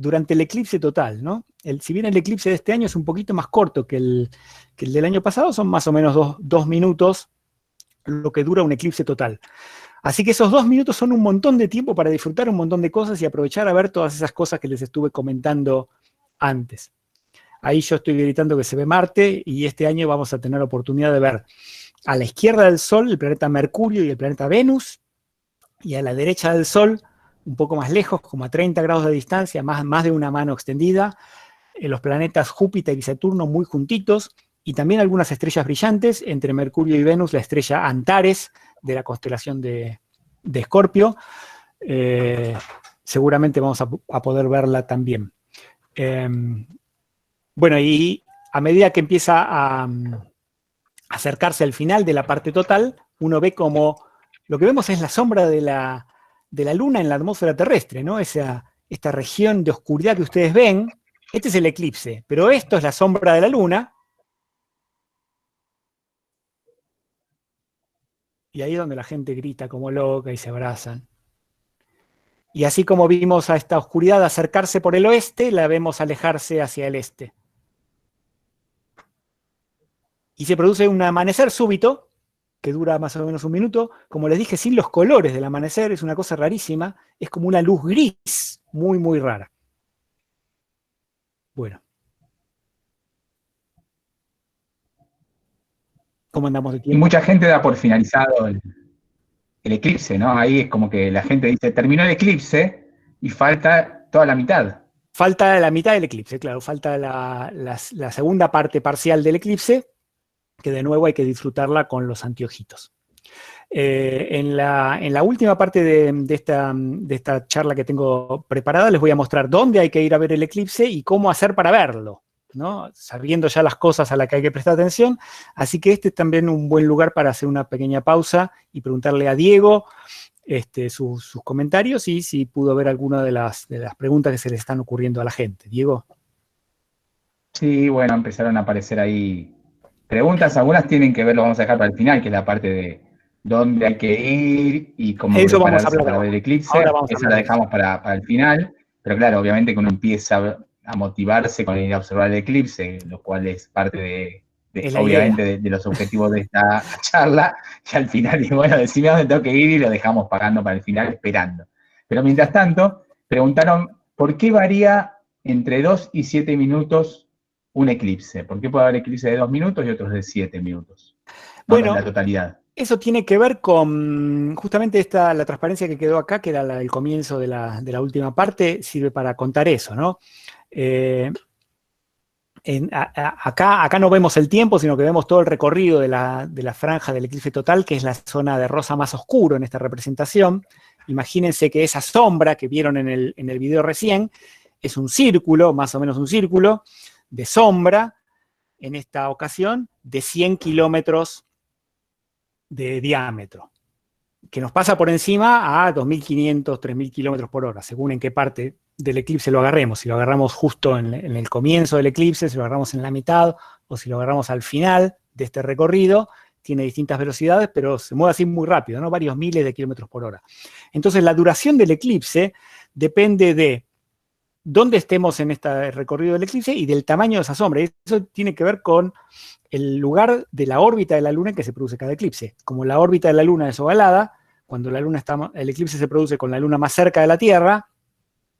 durante el eclipse total, ¿no? Si bien el eclipse de este año es un poquito más corto que el del año pasado, son más o menos 2 minutos lo que dura un eclipse total. Así que esos 2 minutos son un montón de tiempo para disfrutar un montón de cosas y aprovechar a ver todas esas cosas que les estuve comentando antes. Ahí yo estoy gritando que se ve Marte y este año vamos a tener la oportunidad de ver a la izquierda del Sol el planeta Mercurio y el planeta Venus, y a la derecha del Sol, un poco más lejos, como a 30 grados de distancia, más de una mano extendida, los planetas Júpiter y Saturno muy juntitos, y también algunas estrellas brillantes, entre Mercurio y Venus, la estrella Antares, de la constelación de Escorpio. Seguramente vamos a poder verla también. Bueno, y a medida que empieza a acercarse al final de la parte total, uno ve como lo que vemos es la sombra de la Luna en la atmósfera terrestre, ¿no? Esta región de oscuridad que ustedes ven, este es el eclipse, pero esto es la sombra de la Luna. Y ahí es donde la gente grita como loca y se abrazan. Y así como vimos a esta oscuridad acercarse por el oeste, la vemos alejarse hacia el este. Y se produce un amanecer súbito, que dura más o menos 1 minuto, como les dije, sin los colores del amanecer, es una cosa rarísima, es como una luz gris, muy, muy rara. Bueno. ¿Cómo andamos de tiempo? Y mucha gente da por finalizado el eclipse, ¿no? Ahí es como que la gente dice, terminó el eclipse y falta toda la mitad. Falta la mitad del eclipse, claro, falta la segunda parte parcial del eclipse, que de nuevo hay que disfrutarla con los anteojitos. En la última parte de esta charla que tengo preparada, les voy a mostrar dónde hay que ir a ver el eclipse y cómo hacer para verlo, ¿no? Sabiendo ya las cosas a las que hay que prestar atención. Así que este es también un buen lugar para hacer una pequeña pausa y preguntarle a Diego sus comentarios y si pudo ver alguna de las preguntas que se le están ocurriendo a la gente. Diego. Sí, bueno, empezaron a aparecer ahí preguntas, algunas tienen que ver, lo vamos a dejar para el final, que es la parte de dónde hay que ir y cómo eso vamos a prepararse hablar para ver el eclipse. Esa la dejamos para el final, pero claro, obviamente que uno empieza a motivarse con ir a observar el eclipse, lo cual es parte obviamente de los objetivos de esta charla, y al final, y bueno, decime dónde tengo que ir y lo dejamos pagando para el final, esperando. Pero mientras tanto, preguntaron, ¿por qué varía entre 2 y 7 minutos un eclipse? ¿Por qué puede haber eclipse de 2 minutos y otros de 7 minutos? Bueno, la totalidad. Eso tiene que ver con justamente la transparencia que quedó acá, que era el comienzo de la última parte, sirve para contar eso, ¿no? Acá no vemos el tiempo, sino que vemos todo el recorrido de la franja del eclipse total, que es la zona de rosa más oscuro en esta representación. Imagínense que esa sombra que vieron en el video recién es un círculo, más o menos un círculo, de sombra, en esta ocasión, de 100 kilómetros de diámetro, que nos pasa por encima a 2.500, 3.000 kilómetros por hora, según en qué parte del eclipse lo agarremos. Si lo agarramos justo en el comienzo del eclipse, si lo agarramos en la mitad, o si lo agarramos al final de este recorrido, tiene distintas velocidades, pero se mueve así muy rápido, ¿no? Varios miles de kilómetros por hora. Entonces, la duración del eclipse depende de dónde estemos en este recorrido del eclipse y del tamaño de esa sombra. Y eso tiene que ver con el lugar de la órbita de la Luna en que se produce cada eclipse. Como la órbita de la Luna es ovalada, cuando el eclipse se produce con la Luna más cerca de la Tierra,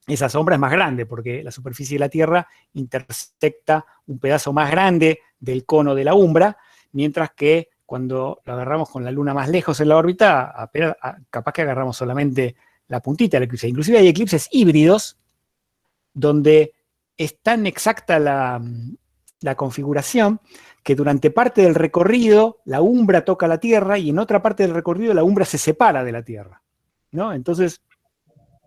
esa sombra es más grande, porque la superficie de la Tierra intersecta un pedazo más grande del cono de la umbra, mientras que cuando lo agarramos con la Luna más lejos en la órbita, capaz que agarramos solamente la puntita del eclipse. Inclusive hay eclipses híbridos, donde es tan exacta la configuración que durante parte del recorrido la umbra toca la Tierra y en otra parte del recorrido la umbra se separa de la Tierra, ¿no? Entonces,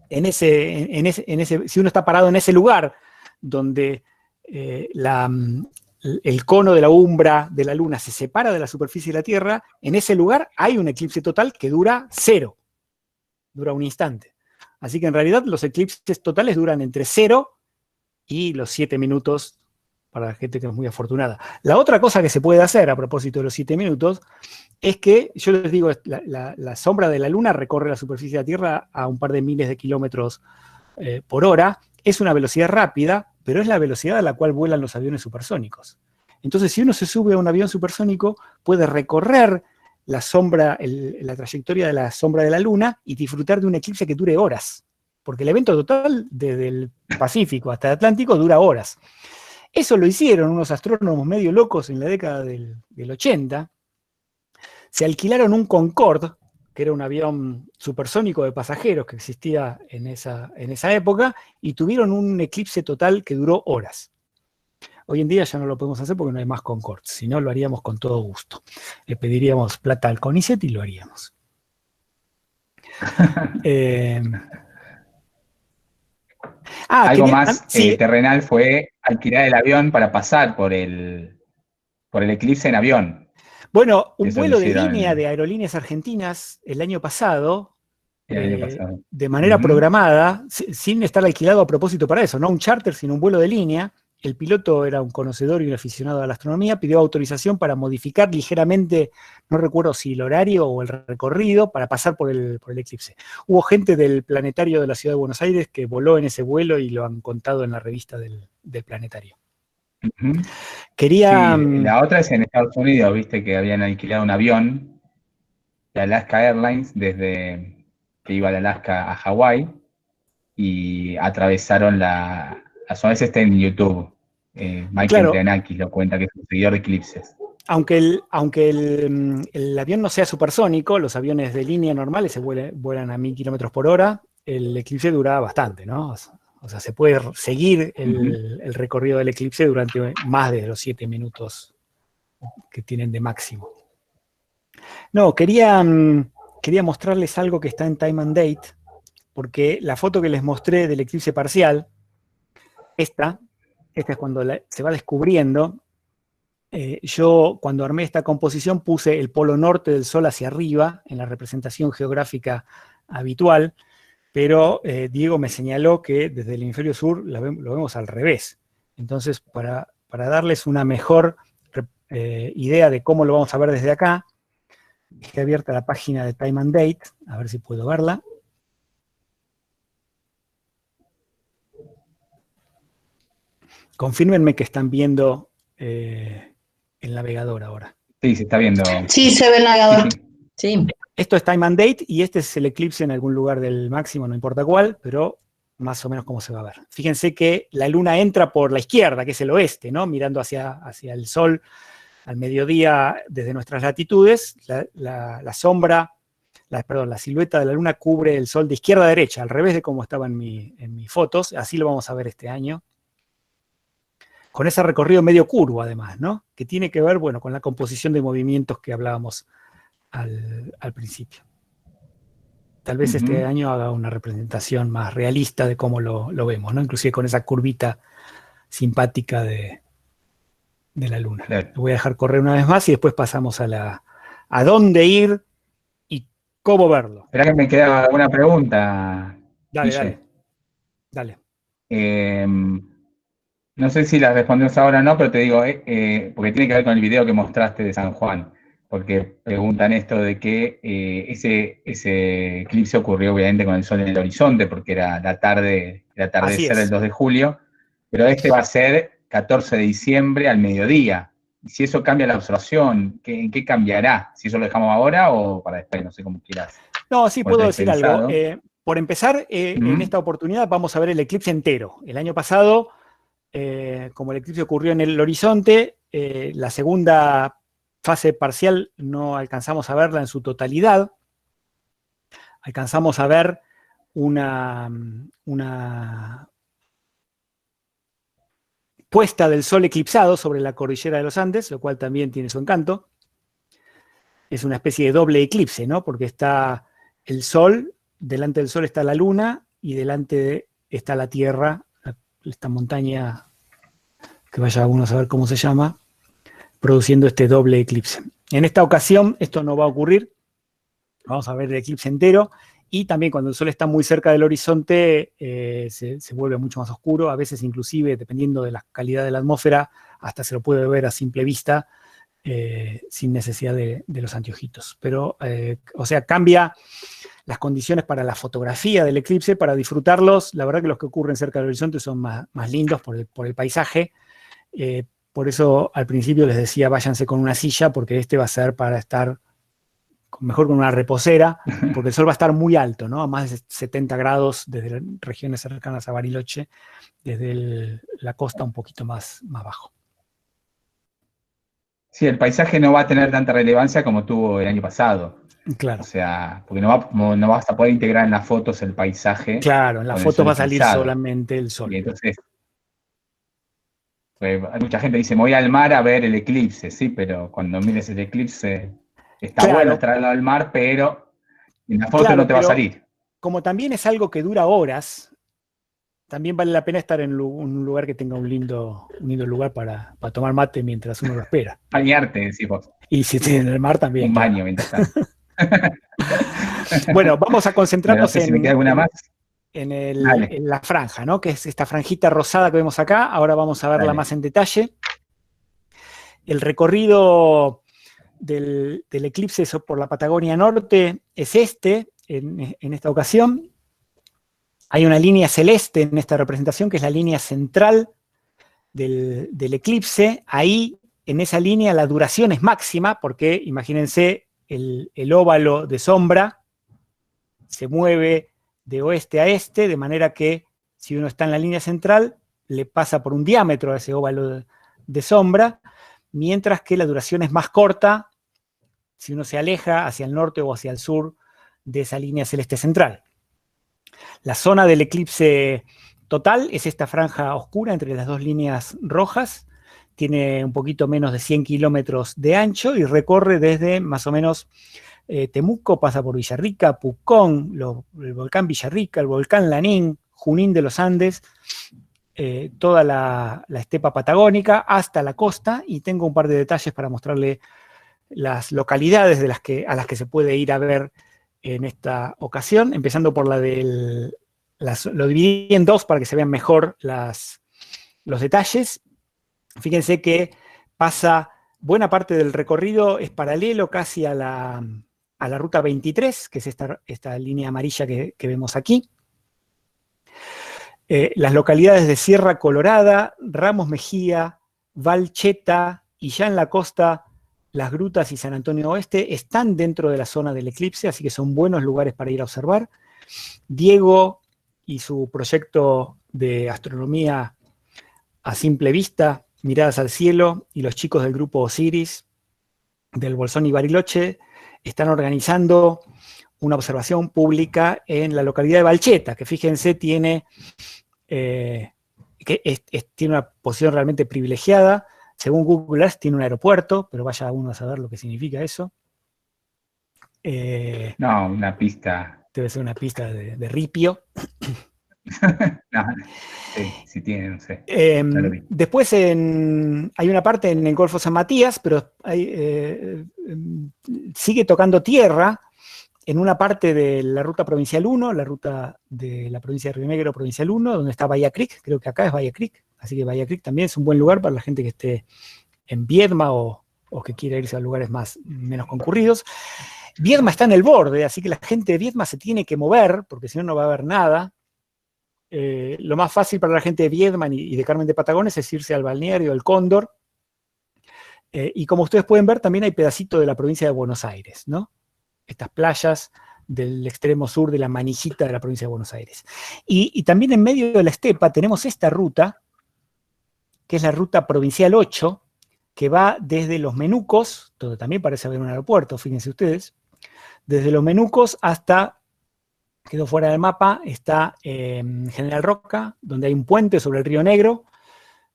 si uno está parado en ese lugar donde el cono de la umbra de la Luna se separa de la superficie de la Tierra, en ese lugar hay un eclipse total que dura 0, dura un instante. Así que en realidad los eclipses totales duran entre 0 y los 7 minutos para la gente que es muy afortunada. La otra cosa que se puede hacer a propósito de los 7 minutos es que, yo les digo, la sombra de la Luna recorre la superficie de la Tierra a un par de miles de kilómetros por hora. Es una velocidad rápida, pero es la velocidad a la cual vuelan los aviones supersónicos. Entonces, si uno se sube a un avión supersónico, puede recorrer la trayectoria de la sombra de la Luna y disfrutar de un eclipse que dure horas. Porque el evento total, desde el Pacífico hasta el Atlántico, dura horas. Eso lo hicieron unos astrónomos medio locos en la década del 80. Se alquilaron un Concorde, que era un avión supersónico de pasajeros que existía en esa época, y tuvieron un eclipse total que duró horas. Hoy en día ya no lo podemos hacer porque no hay más Concorde, si no lo haríamos con todo gusto. Le pediríamos plata al CONICET y lo haríamos. Algo más terrenal fue alquilar el avión para pasar por el eclipse en avión. Bueno, un vuelo de línea de Aerolíneas Argentinas el año pasado, de manera programada, sin estar alquilado a propósito para eso, no un charter, sino un vuelo de línea. El piloto era un conocedor y un aficionado a la astronomía, pidió autorización para modificar ligeramente, no recuerdo si el horario o el recorrido, para pasar por el eclipse. Hubo gente del planetario de la Ciudad de Buenos Aires que voló en ese vuelo y lo han contado en la revista del planetario. Quería... Sí, la otra es en Estados Unidos, viste que habían alquilado un avión de Alaska Airlines desde que iba de Alaska a Hawái y atravesaron la zona. Ese está en YouTube. Michael Trianakis lo cuenta, que es un seguidor de eclipses. Aunque el avión no sea supersónico, los aviones de línea normales se vuelan a 1000 kilómetros por hora, el eclipse dura bastante, ¿no? O sea, se puede seguir el recorrido del eclipse durante más de los 7 minutos que tienen de máximo. No, quería mostrarles algo que está en Time and Date, porque la foto que les mostré del eclipse parcial, esta es cuando se va descubriendo. Yo, cuando armé esta composición, puse el polo norte del Sol hacia arriba, en la representación geográfica habitual, pero Diego me señaló que desde el hemisferio sur lo vemos al revés. Entonces, para darles una mejor idea de cómo lo vamos a ver desde acá, dejé abierta la página de Time and Date, a ver si puedo verla. Confírmenme que están viendo el navegador ahora. Sí, se está viendo. Sí, se ve el navegador. Sí. Esto es Time and Date y este es el eclipse en algún lugar del máximo, no importa cuál, pero más o menos cómo se va a ver. Fíjense que la luna entra por la izquierda, que es el oeste, ¿no? Mirando hacia el sol al mediodía desde nuestras latitudes. La silueta de la luna cubre el sol de izquierda a derecha, al revés de cómo estaba en mis fotos. Así lo vamos a ver este año. Con ese recorrido medio curvo, además, ¿no? Que tiene que ver, bueno, con la composición de movimientos que hablábamos al principio. Tal vez este año haga una representación más realista de cómo lo vemos, ¿no? Inclusive con esa curvita simpática de la luna. Claro. Lo voy a dejar correr una vez más y después pasamos a dónde ir y cómo verlo. Esperá que me queda una pregunta. Dale. No sé si la respondemos ahora o no, pero te digo, porque tiene que ver con el video que mostraste de San Juan, porque preguntan esto de que ese eclipse ocurrió obviamente con el sol en el horizonte, porque era el atardecer del 2 de julio, pero este va a ser 14 de diciembre al mediodía. Y si eso cambia la observación, ¿en qué cambiará? ¿Si eso lo dejamos ahora o para después? No sé cómo quieras. No, sí puedo decir algo. Por empezar, en esta oportunidad vamos a ver el eclipse entero. El año pasado, como el eclipse ocurrió en el horizonte, la segunda fase parcial no alcanzamos a verla en su totalidad. Alcanzamos a ver una puesta del sol eclipsado sobre la cordillera de los Andes, lo cual también tiene su encanto. Es una especie de doble eclipse, ¿no? Porque está el sol, delante del sol está la luna y delante está la Tierra, esta montaña que vaya uno a saber cómo se llama, produciendo este doble eclipse. En esta ocasión esto no va a ocurrir, vamos a ver el eclipse entero, y también cuando el sol está muy cerca del horizonte se vuelve mucho más oscuro, a veces inclusive, dependiendo de la calidad de la atmósfera, hasta se lo puede ver a simple vista, sin necesidad de los anteojitos. Pero, o sea, cambia las condiciones para la fotografía del eclipse, para disfrutarlos. La verdad que los que ocurren cerca del horizonte son más lindos por el paisaje. Por eso al principio les decía váyanse con una silla, porque este va a ser para estar mejor con una reposera, porque el sol va a estar muy alto, ¿no? A más de 70 grados desde regiones cercanas a Bariloche, desde la costa un poquito más bajo. Sí, el paisaje no va a tener tanta relevancia como tuvo el año pasado. Claro. O sea, porque no vas a poder integrar en las fotos el paisaje. Claro, en las con el fotos sol va a salir eclipsado. solamente el sol. Y entonces, pues, mucha gente dice, me voy al mar a ver el eclipse, sí, pero cuando mires el eclipse, está Claro. bueno estar al lado del mar, pero en la foto Claro, no te va a pero salir. como también es algo que dura horas, también vale la pena estar en un lugar que tenga un lindo lugar para tomar mate mientras uno lo espera. Bañarte, decís vos. Y si tiene en el mar también. Un claro. baño mientras tanto. Bueno, vamos a concentrarnos No sé si me queda alguna más. Dale. en la franja, ¿no? Que es esta franjita rosada que vemos acá. Ahora vamos a verla Dale. más en detalle. El recorrido del eclipse por la Patagonia Norte es en esta ocasión. Hay una línea celeste en esta representación, que es la línea central del eclipse. Ahí, en esa línea, la duración es máxima, porque imagínense, el óvalo de sombra se mueve de oeste a este, de manera que si uno está en la línea central, le pasa por un diámetro a ese óvalo de sombra, mientras que la duración es más corta si uno se aleja hacia el norte o hacia el sur de esa línea celeste central. La zona del eclipse total es esta franja oscura entre las dos líneas rojas, tiene un poquito menos de 100 kilómetros de ancho y recorre desde más o menos Temuco, pasa por Villarrica, Pucón, el volcán Villarrica, el volcán Lanín, Junín de los Andes, toda la estepa patagónica hasta la costa, y tengo un par de detalles para mostrarle las localidades a las que se puede ir a ver en esta ocasión, empezando por lo dividí en dos para que se vean mejor los detalles. Fíjense que pasa buena parte del recorrido, es paralelo casi a la ruta 23, que es esta línea amarilla que vemos aquí. Las localidades de Sierra Colorada, Ramos Mejía, Valcheta y ya en la costa Las Grutas y San Antonio Oeste están dentro de la zona del eclipse, así que son buenos lugares para ir a observar. Diego y su proyecto de astronomía a simple vista, Miradas al Cielo, y los chicos del grupo Osiris, del Bolsón y Bariloche, están organizando una observación pública en la localidad de Valcheta, que fíjense tiene una posición realmente privilegiada. Según Google Earth tiene un aeropuerto, pero vaya uno a saber lo que significa eso. No, una pista. Debe ser una pista de ripio. No, sí tiene, no sé. No lo vi. Después hay una parte en el Golfo San Matías, pero sigue tocando tierra en una parte de la ruta provincial 1, la ruta de la provincia de Río Negro, provincial 1, donde está Bahía Creek, creo que acá es Bahía Creek, así que Bahía Creek también es un buen lugar para la gente que esté en Viedma o que quiera irse a lugares menos concurridos. Viedma está en el borde, así que la gente de Viedma se tiene que mover, porque si no, no va a haber nada. Lo más fácil para la gente de Viedma y de Carmen de Patagones es irse al balneario El Cóndor. Y como ustedes pueden ver, también hay pedacito de la provincia de Buenos Aires, ¿no? Estas playas del extremo sur de la manijita de la provincia de Buenos Aires. Y también en medio de la estepa tenemos esta ruta, que es la ruta provincial 8, que va desde Los Menucos, donde también parece haber un aeropuerto, fíjense ustedes, desde Los Menucos hasta, quedó fuera del mapa, está General Roca, donde hay un puente sobre el Río Negro,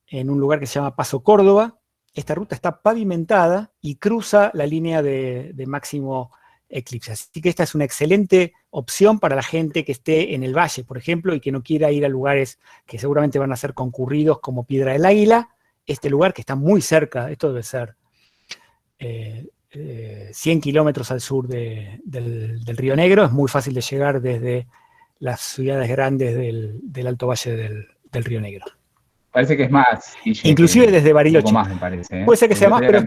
en un lugar que se llama Paso Córdoba. Esta ruta está pavimentada y cruza la línea de máximo eclipse. Así que esta es una excelente opción para la gente que esté en el valle, por ejemplo, y que no quiera ir a lugares que seguramente van a ser concurridos como Piedra del Águila. Este lugar que está muy cerca, esto debe ser 100 kilómetros al sur del Río Negro, es muy fácil de llegar desde las ciudades grandes del Alto Valle del Río Negro. Parece que es más. Inclusive desde Bariloche. Un poco más, me parece. Puede ser que sea más, pero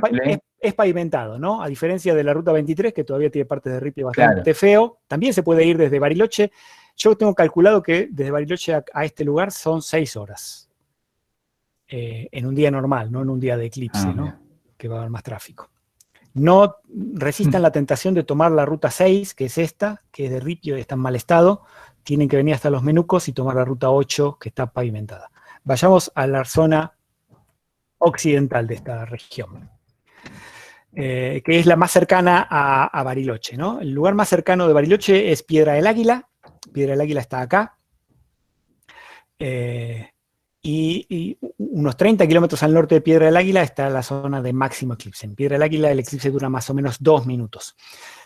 es pavimentado, ¿no? A diferencia de la ruta 23, que todavía tiene partes de ripio bastante feo. También se puede ir desde Bariloche. Yo tengo calculado que desde Bariloche a este lugar son 6 horas. En un día normal, no en un día de eclipse, ¿no? Que va a haber más tráfico. no resistan la tentación de tomar la ruta 6, que es esta, que es de ripio y está en mal estado. Tienen que venir hasta Los Menucos y tomar la ruta 8, que está pavimentada. Vayamos a la zona occidental de esta región, que es la más cercana a Bariloche, ¿no? El lugar más cercano de Bariloche es Piedra del Águila. Piedra del Águila está acá. Y unos 30 kilómetros al norte de Piedra del Águila está la zona de máximo eclipse. En Piedra del Águila el eclipse dura más o menos 2 minutos.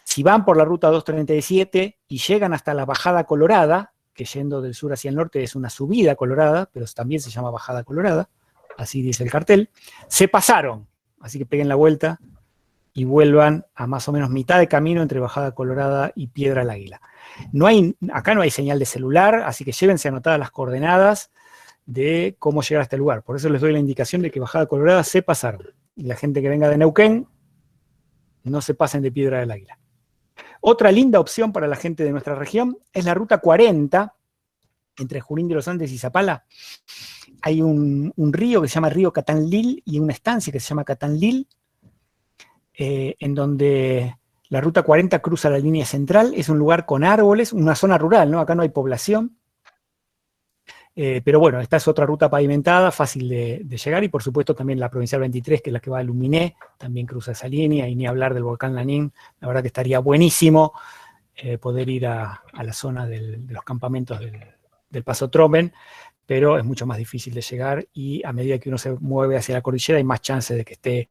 Si van por la ruta 237 y llegan hasta la Bajada Colorada, que yendo del sur hacia el norte es una subida colorada, pero también se llama Bajada Colorada, así dice el cartel, se pasaron. Así que peguen la vuelta y vuelvan a más o menos mitad de camino entre Bajada Colorada y Piedra del Águila. Acá no hay señal de celular, así que llévense anotadas las coordenadas de cómo llegar a este lugar. Por eso les doy la indicación de que Bajada Colorada se pasaron. Y la gente que venga de Neuquén, no se pasen de Piedra del Águila. Otra linda opción para la gente de nuestra región es la ruta 40, entre Junín de los Andes y Zapala. Hay un río que se llama Río Catanlil y una estancia que se llama Catanlil, en donde la ruta 40 cruza la línea central. Es un lugar con árboles, una zona rural, ¿no? Acá no hay población. Pero bueno, esta es otra ruta pavimentada, fácil de llegar, y por supuesto también la Provincial 23, que es la que va a Luminé, también cruza esa línea, y ni hablar del volcán Lanín. La verdad que estaría buenísimo poder ir a la zona de los campamentos del Paso Tromben, pero es mucho más difícil de llegar, y a medida que uno se mueve hacia la cordillera hay más chances de que esté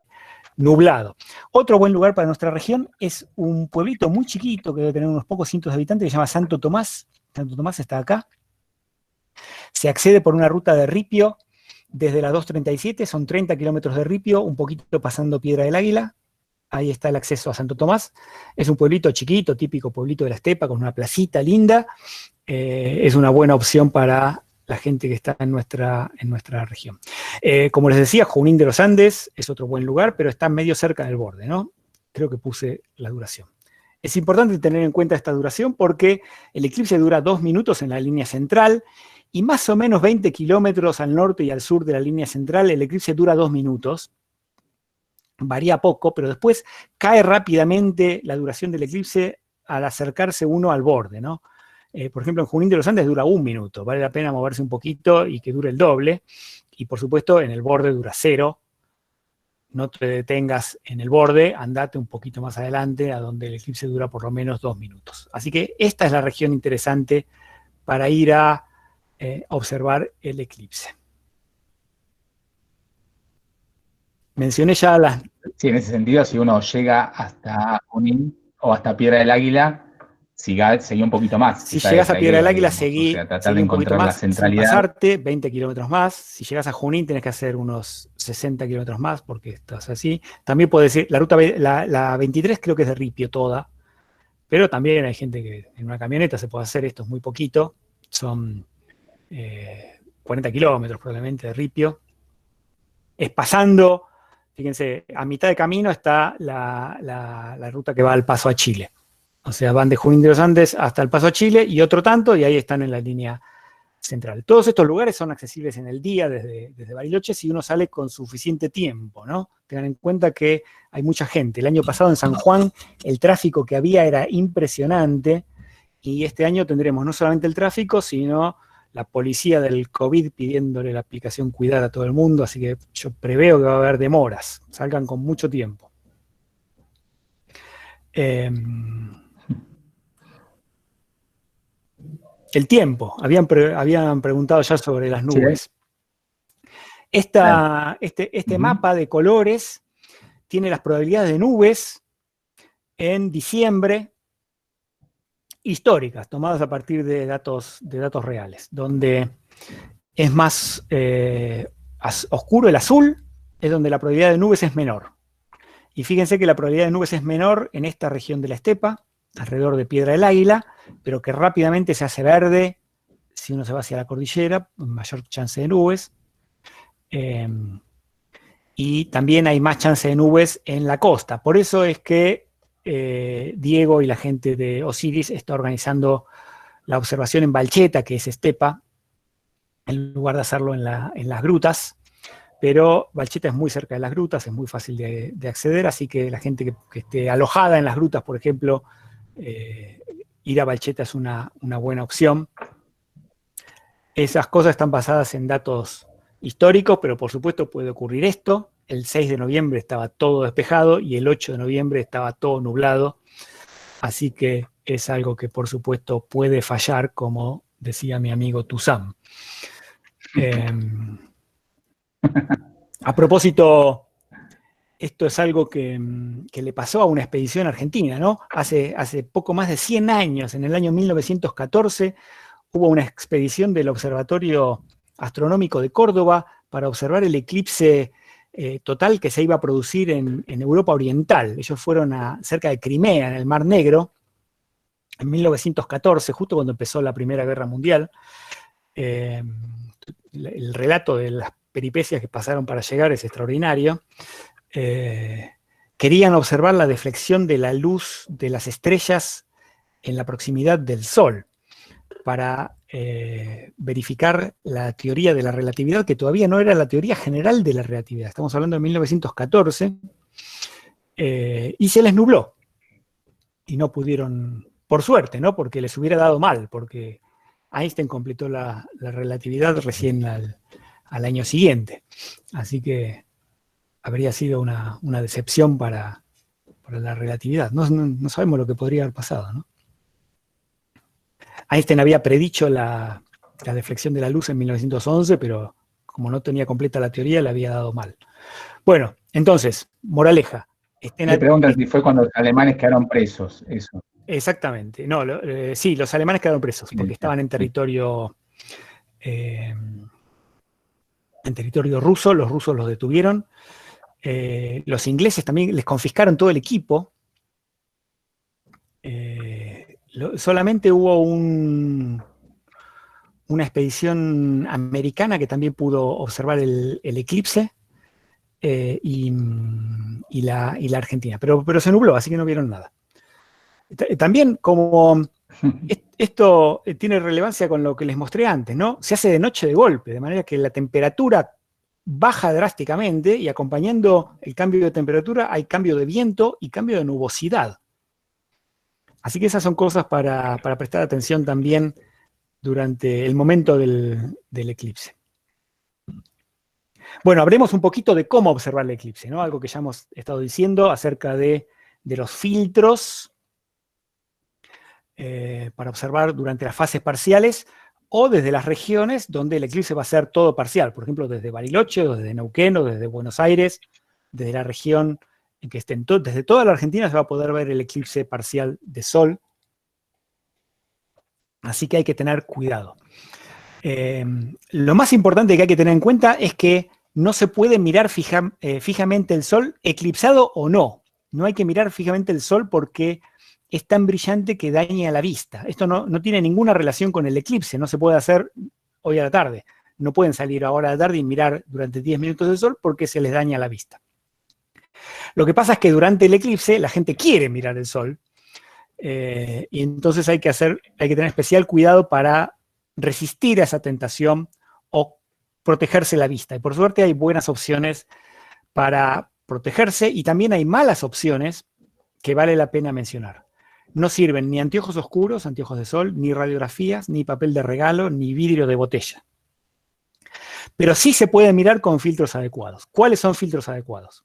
nublado. Otro buen lugar para nuestra región es un pueblito muy chiquito, que debe tener unos pocos cientos de habitantes, que se llama Santo Tomás. Santo Tomás está acá. Se accede por una ruta de ripio desde la 237, son 30 kilómetros de ripio, un poquito pasando Piedra del Águila. Ahí está el acceso a Santo Tomás. Es un pueblito chiquito, típico pueblito de la estepa, con una placita linda. Es una buena opción para la gente que está en nuestra región. Como les decía, Junín de los Andes es otro buen lugar, pero está medio cerca del borde, ¿no? Creo que puse la duración. Es importante tener en cuenta esta duración porque el eclipse dura 2 minutos en la línea central, y más o menos 20 kilómetros al norte y al sur de la línea central, el eclipse dura 2 minutos. Varía poco, pero después cae rápidamente la duración del eclipse al acercarse uno al borde, ¿no? Por ejemplo, en Junín de los Andes dura 1 minuto. Vale la pena moverse un poquito y que dure el doble. Y por supuesto, en el borde dura 0. No te detengas en el borde, andate un poquito más adelante, a donde el eclipse dura por lo menos 2 minutos. Así que esta es la región interesante para ir a observar el eclipse. Mencioné ya las... Sí, en ese sentido, si uno llega hasta Junín o hasta Piedra del Águila, seguí un poquito más. Si llegas a Piedra del Águila, seguí, o sea, tratar seguí de un poquito encontrar más, la centralidad. sin pasarte, 20 kilómetros más. Si llegas a Junín, tenés que hacer unos 60 kilómetros más, porque estás así. También puedes ir, la 23 creo que es de ripio toda, pero también hay gente que en una camioneta se puede hacer, esto es muy poquito, son 40 kilómetros probablemente de ripio. Es pasando, fíjense, a mitad de camino está la ruta que va al paso a Chile. O sea, van de Junín de los Andes hasta el paso a Chile y otro tanto, y ahí están en la línea central. Todos estos lugares son accesibles en el día desde Bariloche si uno sale con suficiente tiempo, ¿no? Tengan en cuenta que hay mucha gente. El año pasado en San Juan el tráfico que había era impresionante, y este año tendremos no solamente el tráfico, sino la policía del COVID pidiéndole la aplicación Cuidar a todo el mundo, así que yo preveo que va a haber demoras. Salgan con mucho tiempo. El tiempo. Habían preguntado ya sobre las nubes. Este mapa de colores tiene las probabilidades de nubes en diciembre, históricas, tomadas a partir de datos reales, donde es más oscuro el azul, es donde la probabilidad de nubes es menor. Y fíjense que la probabilidad de nubes es menor en esta región de la estepa, alrededor de Piedra del Águila, pero que rápidamente se hace verde si uno se va hacia la cordillera, mayor chance de nubes. Y también hay más chance de nubes en la costa. Por eso es que Diego y la gente de Osiris está organizando la observación en Balcheta, que es estepa, en lugar de hacerlo en las grutas. pero Balcheta es muy cerca de las grutas, es muy fácil de acceder, así que la gente que esté alojada en las grutas, por ejemplo, ir a Balcheta es una buena opción. Esas cosas están basadas en datos históricos, pero por supuesto puede ocurrir esto. El 6 de noviembre estaba todo despejado y el 8 de noviembre estaba todo nublado, así que es algo que por supuesto puede fallar, como decía mi amigo Tuzán. A propósito, esto es algo que le pasó a una expedición argentina, ¿no? Hace poco más de 100 años, en el año 1914, hubo una expedición del Observatorio Astronómico de Córdoba para observar el eclipse total que se iba a producir en Europa Oriental. Ellos fueron cerca de Crimea, en el Mar Negro, en 1914, justo cuando empezó la Primera Guerra Mundial. El relato de las peripecias que pasaron para llegar es extraordinario. Querían observar la deflexión de la luz de las estrellas en la proximidad del Sol para verificar la teoría de la relatividad, que todavía no era la teoría general de la relatividad. Estamos hablando de 1914, y se les nubló. Y no pudieron, por suerte, ¿no? Porque les hubiera dado mal, porque Einstein completó la relatividad recién al año siguiente. Así que habría sido una decepción para la relatividad. No sabemos lo que podría haber pasado, ¿no? Einstein había predicho la deflexión de la luz en 1911, pero como no tenía completa la teoría, le había dado mal. Bueno, entonces, moraleja. Me preguntan si fue cuando los alemanes quedaron presos, eso. Exactamente. No, sí, los alemanes quedaron presos porque estaban en territorio ruso. Los rusos los detuvieron. Los ingleses también les confiscaron todo el equipo. Solamente hubo una expedición americana que también pudo observar el eclipse, y la Argentina, pero se nubló, así que no vieron nada. También, como esto tiene relevancia con lo que les mostré antes, ¿no? Se hace de noche de golpe, de manera que la temperatura baja drásticamente, y acompañando el cambio de temperatura hay cambio de viento y cambio de nubosidad. Así que esas son cosas para prestar atención también durante el momento del eclipse. Bueno, hablemos un poquito de cómo observar el eclipse, ¿no? Algo que ya hemos estado diciendo acerca de los filtros para observar durante las fases parciales, o desde las regiones donde el eclipse va a ser todo parcial. Por ejemplo, desde Bariloche, o desde Neuquén, o desde Buenos Aires, desde la región en que estén. Desde toda la Argentina se va a poder ver el eclipse parcial de Sol. Así que hay que tener cuidado. Lo más importante que hay que tener en cuenta es que no se puede mirar fijamente el Sol, eclipsado o no. No hay que mirar fijamente el Sol porque es tan brillante que daña la vista. Esto no tiene ninguna relación con el eclipse, no se puede hacer hoy a la tarde. No pueden salir ahora a la tarde y mirar durante 10 minutos el Sol porque se les daña la vista. Lo que pasa es que durante el eclipse la gente quiere mirar el Sol, y entonces hay que tener especial cuidado para resistir a esa tentación o protegerse la vista. Y por suerte hay buenas opciones para protegerse, y también hay malas opciones que vale la pena mencionar. No sirven ni anteojos oscuros, anteojos de sol, ni radiografías, ni papel de regalo, ni vidrio de botella. Pero sí se puede mirar con filtros adecuados. ¿Cuáles son filtros adecuados?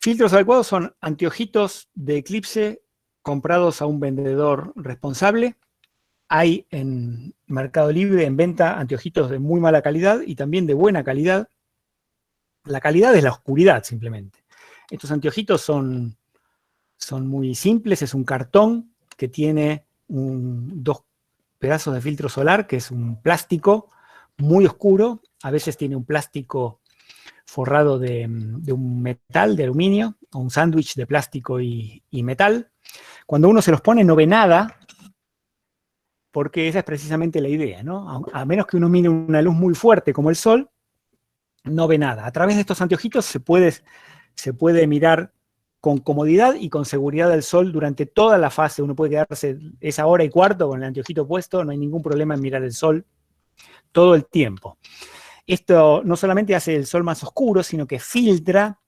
Filtros adecuados son anteojitos de eclipse comprados a un vendedor responsable. Hay en Mercado Libre en venta anteojitos de muy mala calidad y también de buena calidad. La calidad es la oscuridad, simplemente. Estos anteojitos son muy simples, es un cartón que tiene dos pedazos de filtro solar, que es un plástico muy oscuro, a veces tiene un plástico forrado de un metal, de aluminio, o un sándwich de plástico y metal. Cuando uno se los pone no ve nada, porque esa es precisamente la idea, ¿no? A menos que uno mire una luz muy fuerte como el sol, no ve nada. A través de estos anteojitos se puede mirar con comodidad y con seguridad del sol durante toda la fase. Uno puede quedarse esa hora y cuarto con el anteojito puesto, no hay ningún problema en mirar el sol todo el tiempo. Esto no solamente hace el sol más oscuro, sino que filtra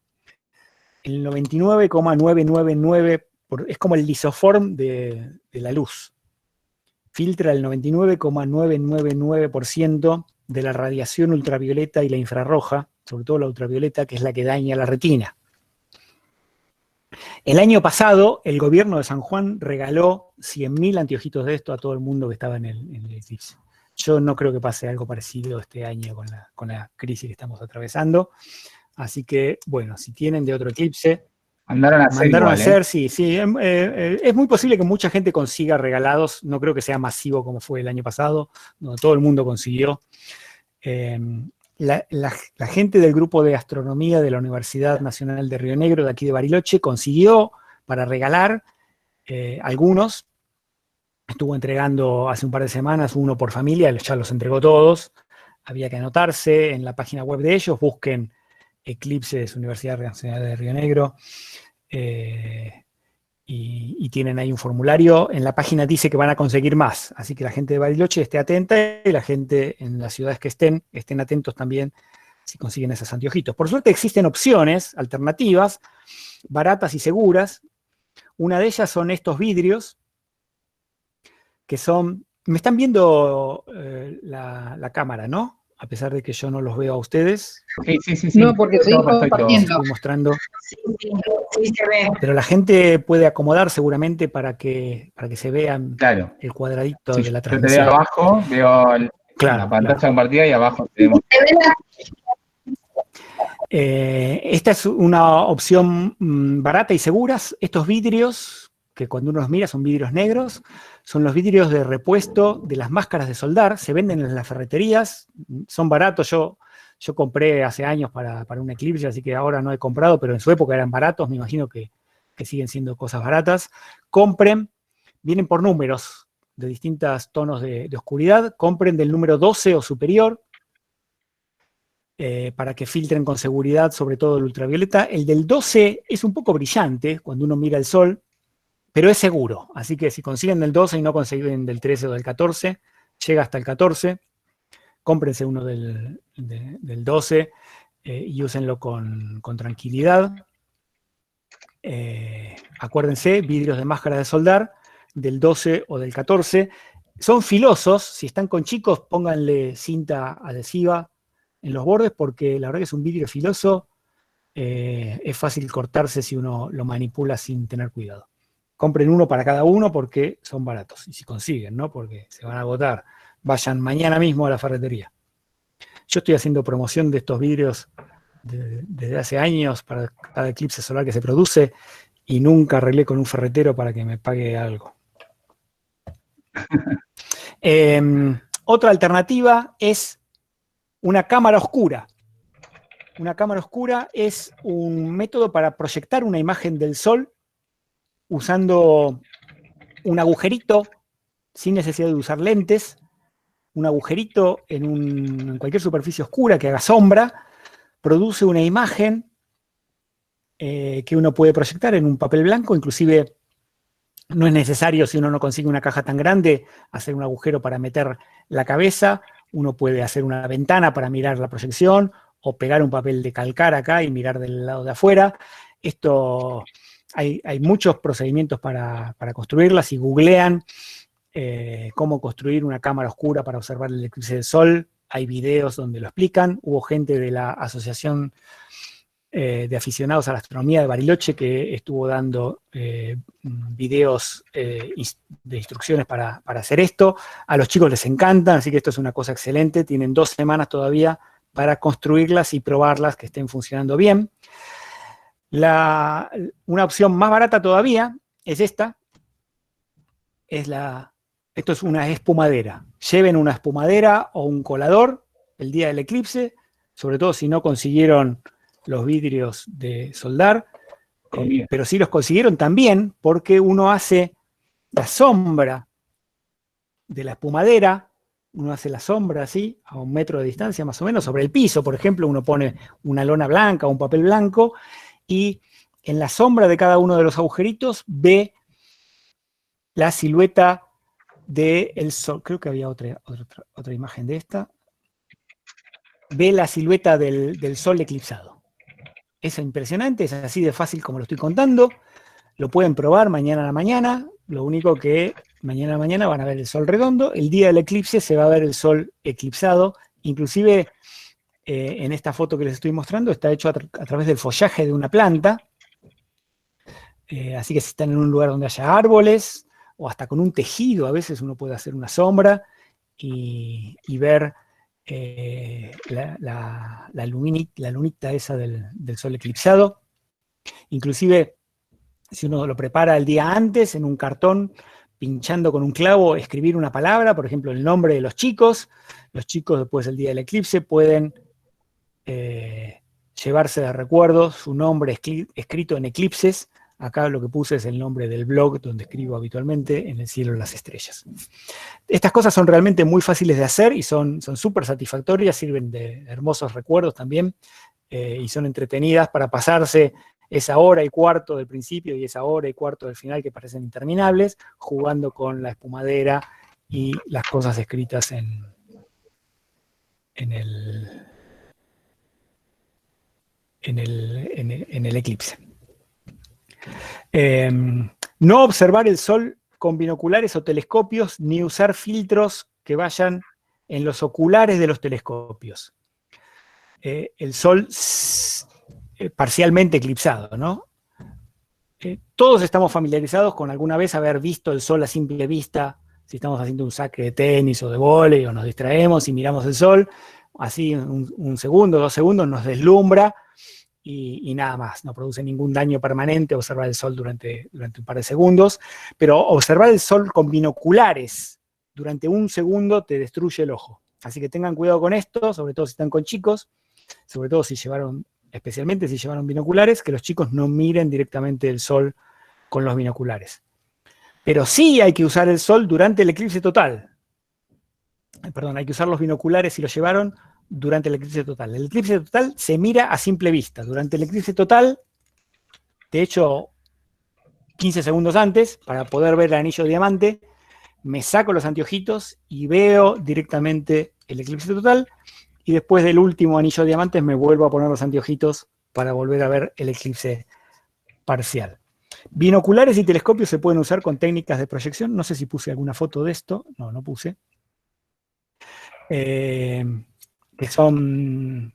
el 99,999, es como el lisoform de la luz. Filtra el 99,999% de la radiación ultravioleta y la infrarroja, sobre todo la ultravioleta, que es la que daña la retina. El año pasado, el gobierno de San Juan regaló 100.000 anteojitos de esto a todo el mundo que estaba en el eclipse. Yo no creo que pase algo parecido este año con la crisis que estamos atravesando. Así que, bueno, si tienen de otro eclipse, Mandaron a hacer, sí. Es muy posible que mucha gente consiga regalados. No creo que sea masivo como fue el año pasado, donde todo el mundo consiguió. La gente del grupo de astronomía de la Universidad Nacional de Río Negro, de aquí de Bariloche, consiguió para regalar algunos. Estuvo entregando hace un par de semanas uno por familia, ya los entregó todos. Había que anotarse en la página web de ellos, busquen Eclipses Universidad Nacional de Río Negro, y tienen ahí un formulario. En la página dice que van a conseguir más, así que la gente de Bariloche esté atenta y la gente en las ciudades que estén atentos también si consiguen esos anteojitos. Por suerte existen opciones alternativas, baratas y seguras. Una de ellas son estos vidrios, que son... Me están viendo la cámara, ¿no? A pesar de que yo no los veo a ustedes. Sí. No, porque estoy compartiendo. Estoy mostrando. Sí, se ve. Pero la gente puede acomodar seguramente para que se vean el cuadradito de la transmisión. Yo te veo abajo, veo la pantalla compartida y abajo tenemos. Esta es una opción barata y segura. Estos vidrios, que cuando uno los mira son vidrios negros, son los vidrios de repuesto de las máscaras de soldar. Se venden en las ferreterías, son baratos. Yo compré hace años para un eclipse, así que ahora no he comprado, pero en su época eran baratos. Me imagino que siguen siendo cosas baratas. Compren, vienen por números de distintos tonos de oscuridad. Compren del número 12 o superior, para que filtren con seguridad, sobre todo el ultravioleta. El del 12 es un poco brillante cuando uno mira el sol, pero es seguro. Así que si consiguen del 12 y no consiguen del 13 o del 14, llega hasta el 14, cómprense uno del 12 y úsenlo con tranquilidad. Acuérdense, vidrios de máscara de soldar, del 12 o del 14. Son filosos. Si están con chicos, pónganle cinta adhesiva en los bordes, porque la verdad que es un vidrio filoso. Es fácil cortarse si uno lo manipula sin tener cuidado. Compren uno para cada uno porque son baratos. Y si consiguen, ¿no? Porque se van a agotar. Vayan mañana mismo a la ferretería. Yo estoy haciendo promoción de estos vidrios desde hace años para cada eclipse solar que se produce y nunca arreglé con un ferretero para que me pague algo. Otra alternativa es una cámara oscura. Una cámara oscura es un método para proyectar una imagen del sol usando un agujerito, sin necesidad de usar lentes, un agujerito en cualquier superficie oscura que haga sombra, produce una imagen que uno puede proyectar en un papel blanco. Inclusive no es necesario, si uno no consigue una caja tan grande, hacer un agujero para meter la cabeza. Uno puede hacer una ventana para mirar la proyección o pegar un papel de calcar acá y mirar del lado de afuera. Esto, hay muchos procedimientos para construirla. Si googlean cómo construir una cámara oscura para observar el eclipse del sol, hay videos donde lo explican. Hubo gente de la Asociación de Aficionados a la Astronomía de Bariloche que estuvo dando videos de instrucciones para hacer esto. A los chicos les encantan, así que esto es una cosa excelente. Tienen 2 semanas todavía para construirlas y probarlas que estén funcionando bien. Una opción más barata todavía es esta. Esto es una espumadera. Lleven una espumadera o un colador el día del eclipse, sobre todo si no consiguieron los vidrios de soldar, pero sí los consiguieron también porque uno hace la sombra de la espumadera. Uno hace la sombra así, a 1 metro de distancia más o menos, sobre el piso. Por ejemplo, uno pone una lona blanca o un papel blanco y en la sombra de cada uno de los agujeritos ve la silueta del sol. Creo que había otra imagen de esta. ve la silueta del sol eclipsado. Es impresionante, es así de fácil como lo estoy contando. Lo pueden probar mañana a la mañana. Lo único que mañana a la mañana van a ver el sol redondo. El día del eclipse se va a ver el sol eclipsado. Inclusive en esta foto que les estoy mostrando está hecho a través del follaje de una planta. Así que si están en un lugar donde haya árboles o hasta con un tejido, a veces uno puede hacer una sombra y ver la lunita esa del sol eclipsado. Inclusive, si uno lo prepara el día antes, en un cartón, pinchando con un clavo, escribir una palabra, por ejemplo, el nombre de los chicos después del día del eclipse pueden llevarse de recuerdo su nombre escrito en eclipses. Acá lo que puse es el nombre del blog donde escribo habitualmente, En el cielo de las estrellas. Estas cosas son realmente muy fáciles de hacer y son súper satisfactorias, sirven de hermosos recuerdos también, y son entretenidas para pasarse esa hora y cuarto del principio y esa hora y cuarto del final que parecen interminables, jugando con la espumadera y las cosas escritas en el eclipse. No observar el sol con binoculares o telescopios, ni usar filtros que vayan en los oculares de los telescopios. El sol parcialmente eclipsado, ¿no? Todos estamos familiarizados con alguna vez haber visto el sol a simple vista, si estamos haciendo un saque de tenis o de vóley o nos distraemos y miramos el sol, así un segundo, 2 segundos nos deslumbra y nada más, no produce ningún daño permanente observar el sol durante un par de segundos, pero observar el sol con binoculares durante 1 segundo te destruye el ojo. Así que tengan cuidado con esto, sobre todo si están con chicos, sobre todo especialmente si llevaron binoculares, que los chicos no miren directamente el sol con los binoculares. Pero sí hay que usar el sol durante el eclipse total. Perdón, hay que usar los binoculares si los llevaron durante el eclipse total. El eclipse total se mira a simple vista. Durante el eclipse total, de hecho, 15 segundos antes, para poder ver el anillo de diamante, me saco los anteojitos y veo directamente el eclipse total, y después del último anillo de diamantes me vuelvo a poner los anteojitos para volver a ver el eclipse parcial. Binoculares y telescopios se pueden usar con técnicas de proyección. No sé si puse alguna foto de esto. No, no puse. Que son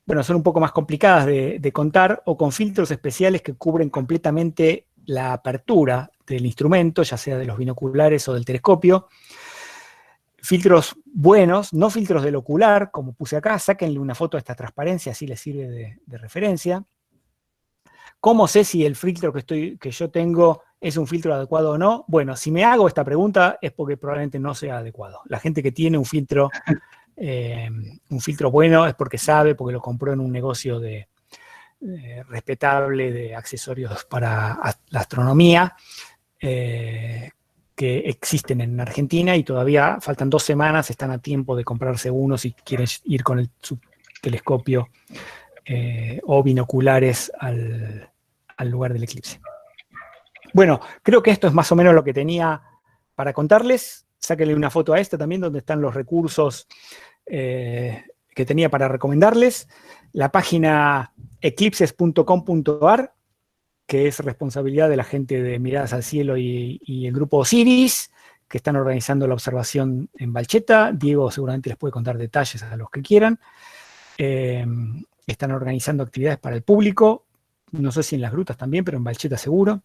un poco más complicadas de contar, o con filtros especiales que cubren completamente la apertura del instrumento, ya sea de los binoculares o del telescopio. Filtros buenos, no filtros del ocular, como puse acá. Sáquenle una foto a esta transparencia, así les sirve de referencia. ¿Cómo sé si el filtro que yo tengo es un filtro adecuado o no? Bueno, si me hago esta pregunta es porque probablemente no sea adecuado. La gente que tiene un filtro bueno es porque sabe, porque lo compró en un negocio respetable de accesorios para la astronomía, que existen en Argentina, y todavía faltan 2 semanas, están a tiempo de comprarse uno si quieren ir con su telescopio o binoculares al lugar del eclipse. Bueno, creo que esto es más o menos lo que tenía para contarles. Sáquenle una foto a esta también, donde están los recursos que tenía para recomendarles. La página eclipses.com.ar, que es responsabilidad de la gente de Miradas al Cielo y el grupo Osiris, que están organizando la observación en Balcheta. Diego seguramente les puede contar detalles a los que quieran. Están organizando actividades para el público, no sé si en las grutas también, pero en Balcheta seguro.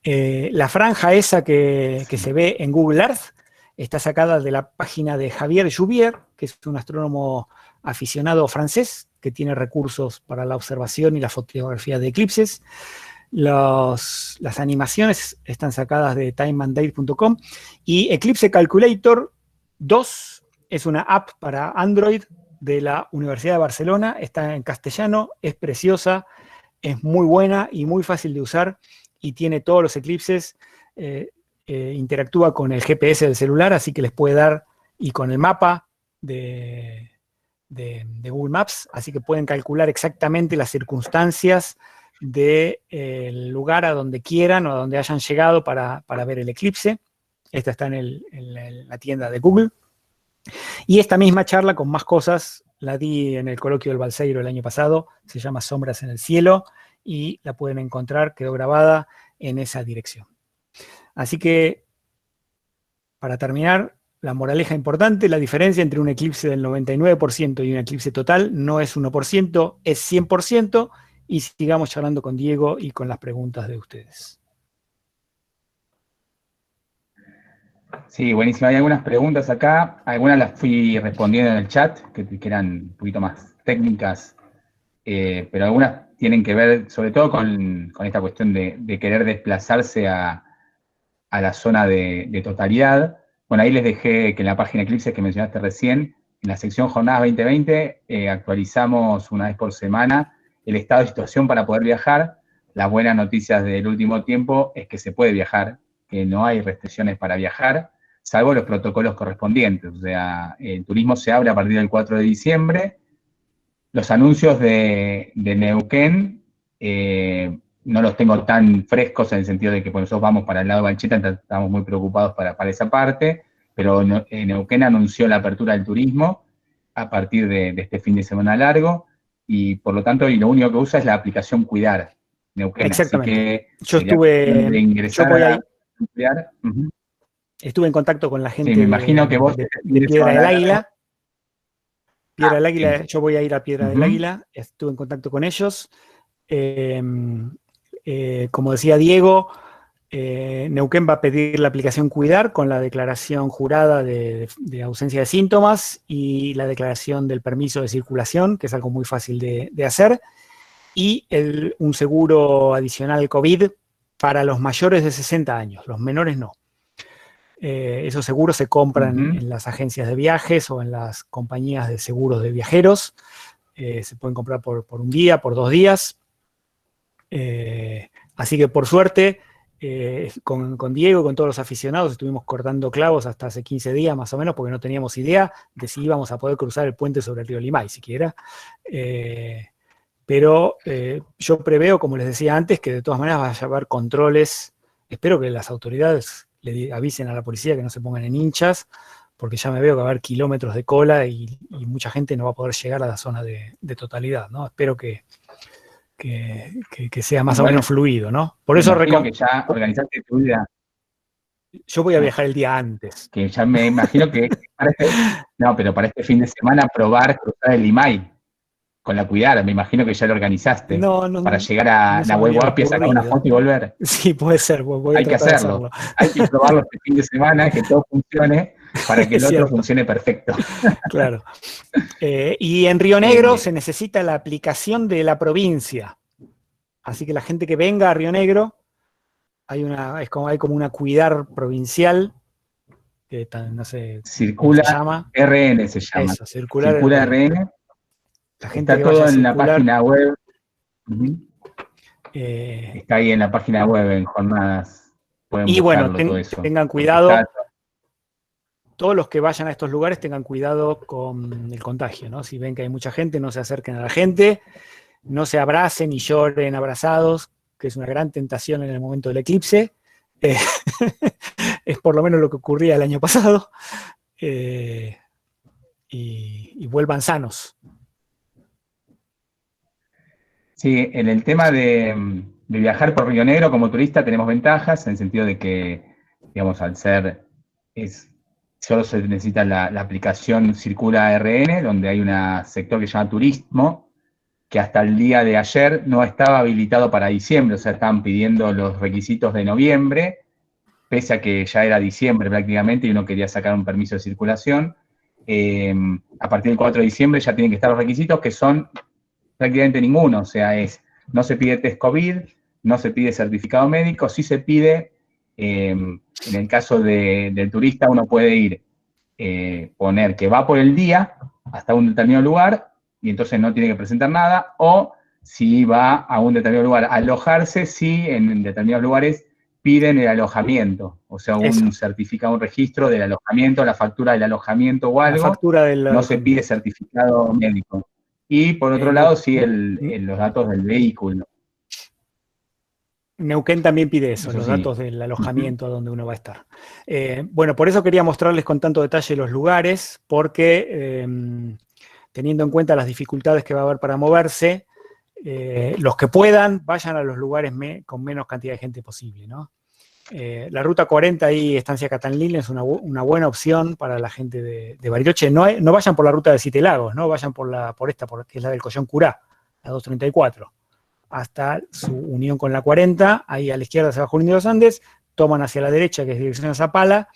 La franja esa que se ve en Google Earth está sacada de la página de Javier Jouvier, que es un astrónomo aficionado francés que tiene recursos para la observación y la fotografía de eclipses. Las animaciones están sacadas de timeanddate.com, y Eclipse Calculator 2 es una app para Android de la Universidad de Barcelona. Está en castellano, es preciosa, es muy buena y muy fácil de usar, y tiene todos los eclipses. Interactúa con el GPS del celular, así que les puede dar, y con el mapa de Google Maps, así que pueden calcular exactamente las circunstancias del lugar a donde quieran o a donde hayan llegado para ver el eclipse. Esta está en la tienda de Google. Y esta misma charla con más cosas la di en el coloquio del Balseiro el año pasado, se llama Sombras en el Cielo, y la pueden encontrar, quedó grabada en esa dirección. Así que, para terminar, la moraleja importante, la diferencia entre un eclipse del 99% y un eclipse total no es 1%, es 100%, y sigamos charlando con Diego y con las preguntas de ustedes. Sí, buenísimo. Hay algunas preguntas acá, algunas las fui respondiendo en el chat, que eran un poquito más técnicas, pero algunas tienen que ver sobre todo con esta cuestión de querer desplazarse a la zona de totalidad. Bueno, ahí les dejé que en la página Eclipses que mencionaste recién, en la sección Jornadas 2020, actualizamos una vez por semana el estado de situación para poder viajar. Las buenas noticias del último tiempo es que se puede viajar, que no hay restricciones para viajar, salvo los protocolos correspondientes. O sea, el turismo se abre a partir del 4 de diciembre. Los anuncios de Neuquén no los tengo tan frescos en el sentido de que nosotros vamos para el lado de Bancheta, entonces estamos muy preocupados para esa parte, pero Neuquén anunció la apertura del turismo a partir de este fin de semana largo, y por lo tanto, y lo único que usa es la aplicación Cuidar Neuquén. Exactamente. Así que estuve en contacto con la gente sí, me imagino que vos de Piedra del Águila. Piedra del Águila, sí. Yo voy a ir a Piedra del Águila, estuve en contacto con ellos. Como decía Diego, Neuquén va a pedir la aplicación Cuidar con la declaración jurada de ausencia de síntomas y la declaración del permiso de circulación, que es algo muy fácil de hacer, y un seguro adicional COVID para los mayores de 60 años, los menores no. Esos seguros se compran en las agencias de viajes o en las compañías de seguros de viajeros. Se pueden comprar por un día, por 2 días. Así que por suerte, con Diego y con todos los aficionados estuvimos cortando clavos hasta hace 15 días más o menos, porque no teníamos idea de si íbamos a poder cruzar el puente sobre el río Limay siquiera. Pero yo preveo, como les decía antes, que de todas maneras va a haber controles. Espero que las autoridades le avisen a la policía que no se pongan en hinchas, porque ya me veo que va a haber kilómetros de cola y mucha gente no va a poder llegar a la zona de totalidad, ¿no? Espero que sea más o menos fluido, ¿no? Por eso que ya organizaste tu vida. Yo voy a viajar el día antes. Que ya me imagino que para este fin de semana probar cruzar el Limay con la Cuidar, me imagino que ya lo organizaste. Para llegar a Nahuel Huapi, sacar una foto y volver. Sí, puede ser. Hay que hacerlo. Hay que probarlo este fin de semana, que todo funcione, para que el otro funcione perfecto. Claro. Y en Río Negro se necesita la aplicación de la provincia. Así que la gente que venga a Río Negro, hay como una Cuidar provincial, que no sé Circula, cómo se llama. RN se llama. Eso, Circula RN. La gente está todo en la página web. Está ahí en la página web, en Jornadas. Y bueno, tengan cuidado. Todos los que vayan a estos lugares tengan cuidado con el contagio, ¿no? Si ven que hay mucha gente, no se acerquen a la gente, no se abracen y lloren abrazados, que es una gran tentación en el momento del eclipse. Es por lo menos lo que ocurría el año pasado. Y vuelvan sanos. Sí, en el tema de viajar por Río Negro como turista tenemos ventajas, en el sentido de que, digamos, al ser, solo se necesita la aplicación Circula RN, donde hay un sector que se llama turismo, que hasta el día de ayer no estaba habilitado para diciembre, o sea, estaban pidiendo los requisitos de noviembre, pese a que ya era diciembre prácticamente y uno quería sacar un permiso de circulación. A partir del 4 de diciembre ya tienen que estar los requisitos, que son prácticamente ninguno, o sea, no se pide test COVID, no se pide certificado médico, sí se pide, en el caso del turista uno puede ir, poner que va por el día hasta un determinado lugar y entonces no tiene que presentar nada, o si va a un determinado lugar a alojarse, sí en determinados lugares piden el alojamiento, o sea, un certificado, un registro del alojamiento, la factura del alojamiento o algo, no se pide certificado médico. Y por otro lado, sí, los datos del vehículo. Neuquén también pide eso, Eso los sí. datos del alojamiento donde uno va a estar. Bueno, por eso quería mostrarles con tanto detalle los lugares, porque teniendo en cuenta las dificultades que va a haber para moverse, los que puedan, vayan a los lugares con menos cantidad de gente posible, ¿no? La ruta 40 ahí, Estancia Catanlil, es una buena opción para la gente de Bariloche. No vayan por la ruta de Siete Lagos, ¿no? Vayan por esta, que es la del Collón Curá, la 234, hasta su unión con la 40, ahí a la izquierda se va Junín de los Andes, toman hacia la derecha, que es dirección a Zapala,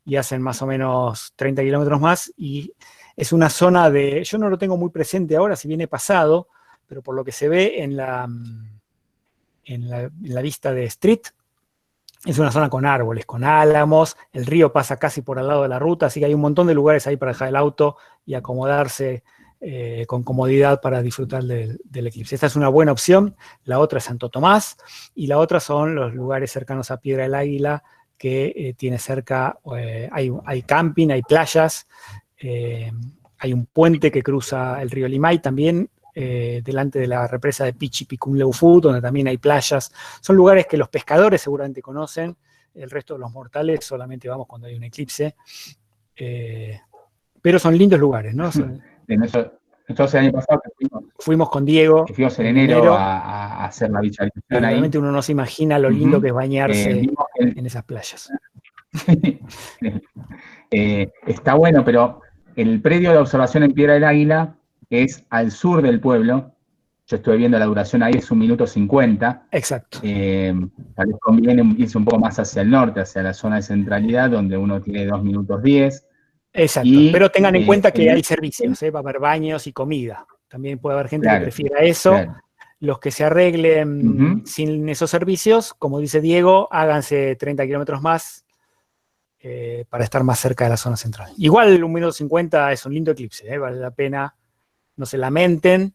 y hacen más o menos 30 kilómetros más, y es una zona yo no lo tengo muy presente ahora, si viene pasado, pero por lo que se ve en la vista de Street, es una zona con árboles, con álamos, el río pasa casi por al lado de la ruta, así que hay un montón de lugares ahí para dejar el auto y acomodarse con comodidad para disfrutar del eclipse. Esta es una buena opción. La otra es Santo Tomás, y la otra son los lugares cercanos a Piedra del Águila, que tiene cerca, hay camping, hay playas, hay un puente que cruza el río Limay también, delante de la represa de Pichipicunleufú, donde también hay playas. Son lugares que los pescadores seguramente conocen, el resto de los mortales solamente vamos cuando hay un eclipse, pero son lindos lugares, ¿no? Entonces el año pasado fuimos con Diego, que fuimos en enero a hacer la visualización ahí. Realmente uno no se imagina lo lindo que es bañarse en esas playas. Está bueno, pero el predio de observación en Piedra del Águila es al sur del pueblo. Yo estuve viendo la duración ahí, es 1 minuto 50. Exacto. Tal vez conviene irse un poco más hacia el norte, hacia la zona de centralidad, donde uno tiene 2 minutos 10. Exacto, pero tengan en cuenta que hay servicios, va a haber baños y comida. También puede haber gente que prefiera eso. Claro. Los que se arreglen sin esos servicios, como dice Diego, háganse 30 kilómetros más para estar más cerca de la zona central. Igual 1 minuto 50 es un lindo eclipse, vale la pena, no se lamenten,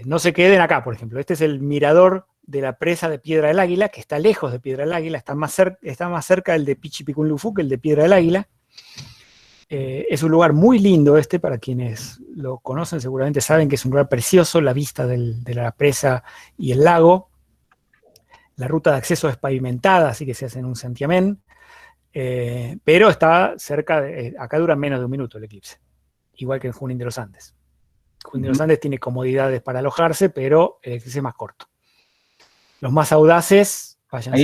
no se queden acá, por ejemplo. Este es el mirador de la presa de Piedra del Águila, que está lejos de Piedra del Águila, está más cerca el de Pichipicunleufú que el de Piedra del Águila. Es un lugar muy lindo para quienes lo conocen seguramente saben que es un lugar precioso, la vista de la presa y el lago. La ruta de acceso es pavimentada, así que se hace en un santiamén, pero está cerca acá dura menos de 1 minuto el eclipse, igual que en Junín de los Andes. Junín de los Andes tiene comodidades para alojarse, pero el eclipse es más corto. Los más audaces, vayan.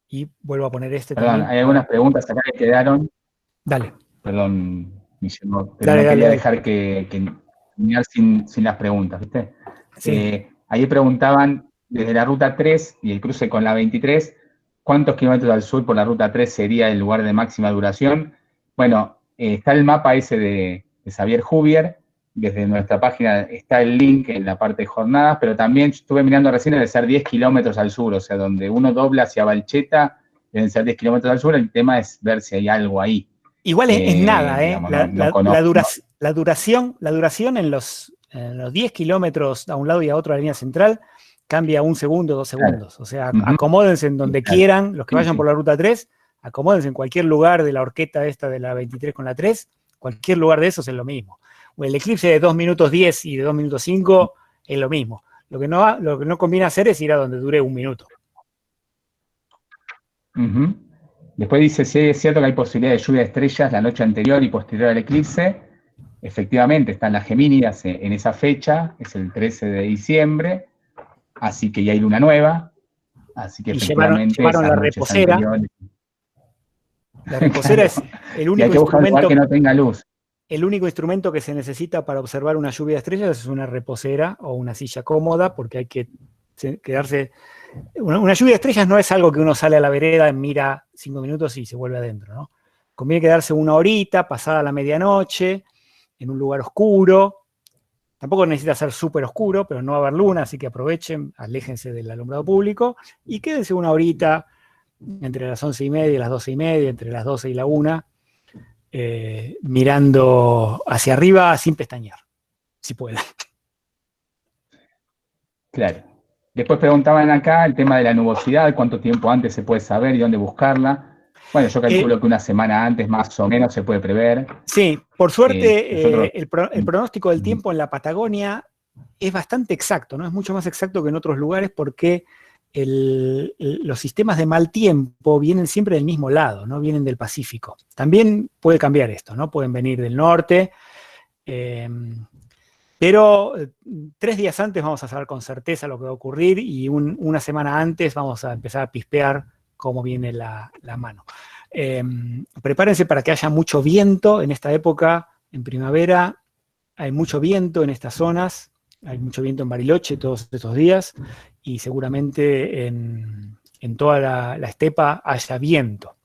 Y vuelvo a poner Perdón, hay algunas preguntas acá que quedaron. Dale. Perdón, Guillermo, pero no quería dejar que terminar sin las preguntas, ¿viste? Sí. Ahí preguntaban, desde la ruta 3 y el cruce con la 23, ¿cuántos kilómetros al sur por la ruta 3 sería el lugar de máxima duración? Bueno, está el mapa ese de Xavier Hubier, desde nuestra página está el link en la parte de jornadas, pero también estuve mirando recién, debe ser 10 kilómetros al sur, o sea, donde uno dobla hacia Valcheta, deben ser 10 kilómetros al sur, el tema es ver si hay algo ahí. Igual es nada, digamos, la duración en los 10 kilómetros a un lado y a otro de la línea central cambia 1 segundo, 2 segundos. Claro. O sea, acomódense en donde quieran, los que vayan por la ruta 3, acomódense en cualquier lugar de la horqueta esta de la 23 con la 3, cualquier lugar de esos es lo mismo. O el eclipse de 2 minutos 10 y de 2 minutos 5 es lo mismo. Lo que no conviene hacer es ir a donde dure 1 minuto. Después dice, sí, es cierto que hay posibilidad de lluvia de estrellas la noche anterior y posterior al eclipse. Efectivamente, están las Gemínidas en esa fecha, es el 13 de diciembre, así que ya hay luna nueva. Así que efectivamente llevaron la reposera. La reposera es el único instrumento que no tenga luz. El único instrumento que se necesita para observar una lluvia de estrellas es una reposera o una silla cómoda, porque hay que quedarse. Una lluvia de estrellas no es algo que uno sale a la vereda, mira 5 minutos y se vuelve adentro, ¿no? Conviene quedarse 1 horita, pasada la medianoche, en un lugar oscuro. Tampoco necesita ser súper oscuro, pero no va a haber luna, así que aprovechen, aléjense del alumbrado público y quédense 1 horita entre las 11:30 y las 12:30, entre las 12 y la 1, mirando hacia arriba sin pestañear, si pueden. Claro. Después preguntaban acá el tema de la nubosidad, cuánto tiempo antes se puede saber y dónde buscarla. Bueno, yo calculo que 1 semana antes más o menos se puede prever. Sí, por suerte el pronóstico del tiempo en la Patagonia es bastante exacto, ¿no? Es mucho más exacto que en otros lugares porque los sistemas de mal tiempo vienen siempre del mismo lado, ¿no? Vienen del Pacífico. También puede cambiar esto, ¿no? Pueden venir del norte, pero 3 días antes vamos a saber con certeza lo que va a ocurrir y una semana antes vamos a empezar a pispear cómo viene la mano. Prepárense para que haya mucho viento en esta época, en primavera. Hay mucho viento en estas zonas, hay mucho viento en Bariloche todos estos días y seguramente en toda la estepa haya viento.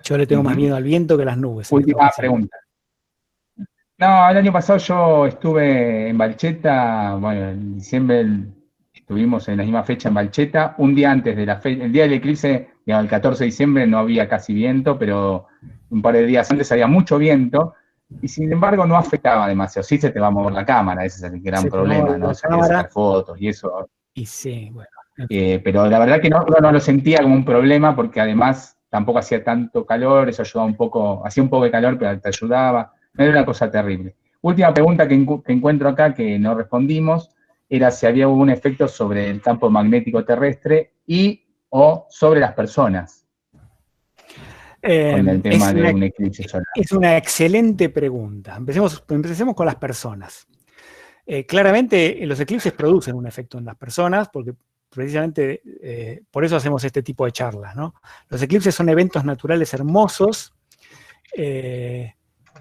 Yo le tengo más miedo al viento que a las nubes. Última pregunta. No, el año pasado yo estuve en Balcheta, bueno, en diciembre estuvimos en la misma fecha en Balcheta, un día antes de el día del eclipse, digamos, el 14 de diciembre no había casi viento, pero un par de días antes había mucho viento, y sin embargo no afectaba demasiado. Sí se te va a mover la cámara, ese es el gran problema, ¿no? Se quiere sacar fotos y eso. Y sí, bueno. Pero la verdad que no lo sentía como un problema, porque además tampoco hacía tanto calor, eso ayudaba un poco, hacía un poco de calor, pero te ayudaba. No era una cosa terrible. Última pregunta que encuentro acá, que no respondimos, era si había algún efecto sobre el campo magnético terrestre o sobre las personas. Con el tema de un eclipse solar. Es una excelente pregunta. Empecemos con las personas. Claramente los eclipses producen un efecto en las personas, porque precisamente por eso hacemos este tipo de charlas, ¿no? Los eclipses son eventos naturales hermosos,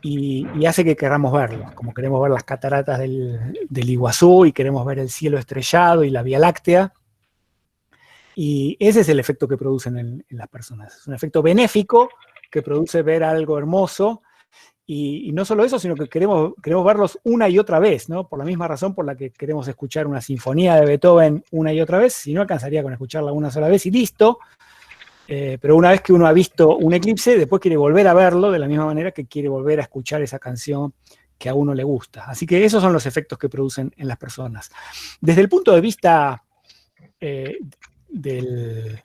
y hace que queramos verlos, como queremos ver las cataratas del Iguazú y queremos ver el cielo estrellado y la Vía Láctea. Y ese es el efecto que producen en las personas. Es un efecto benéfico que produce ver algo hermoso. Y no solo eso, sino que queremos verlos una y otra vez, ¿no? Por la misma razón por la que queremos escuchar una sinfonía de Beethoven una y otra vez, si no alcanzaría con escucharla una sola vez y listo. Pero una vez que uno ha visto un eclipse, después quiere volver a verlo de la misma manera que quiere volver a escuchar esa canción que a uno le gusta. Así que esos son los efectos que producen en las personas. Desde el punto de vista del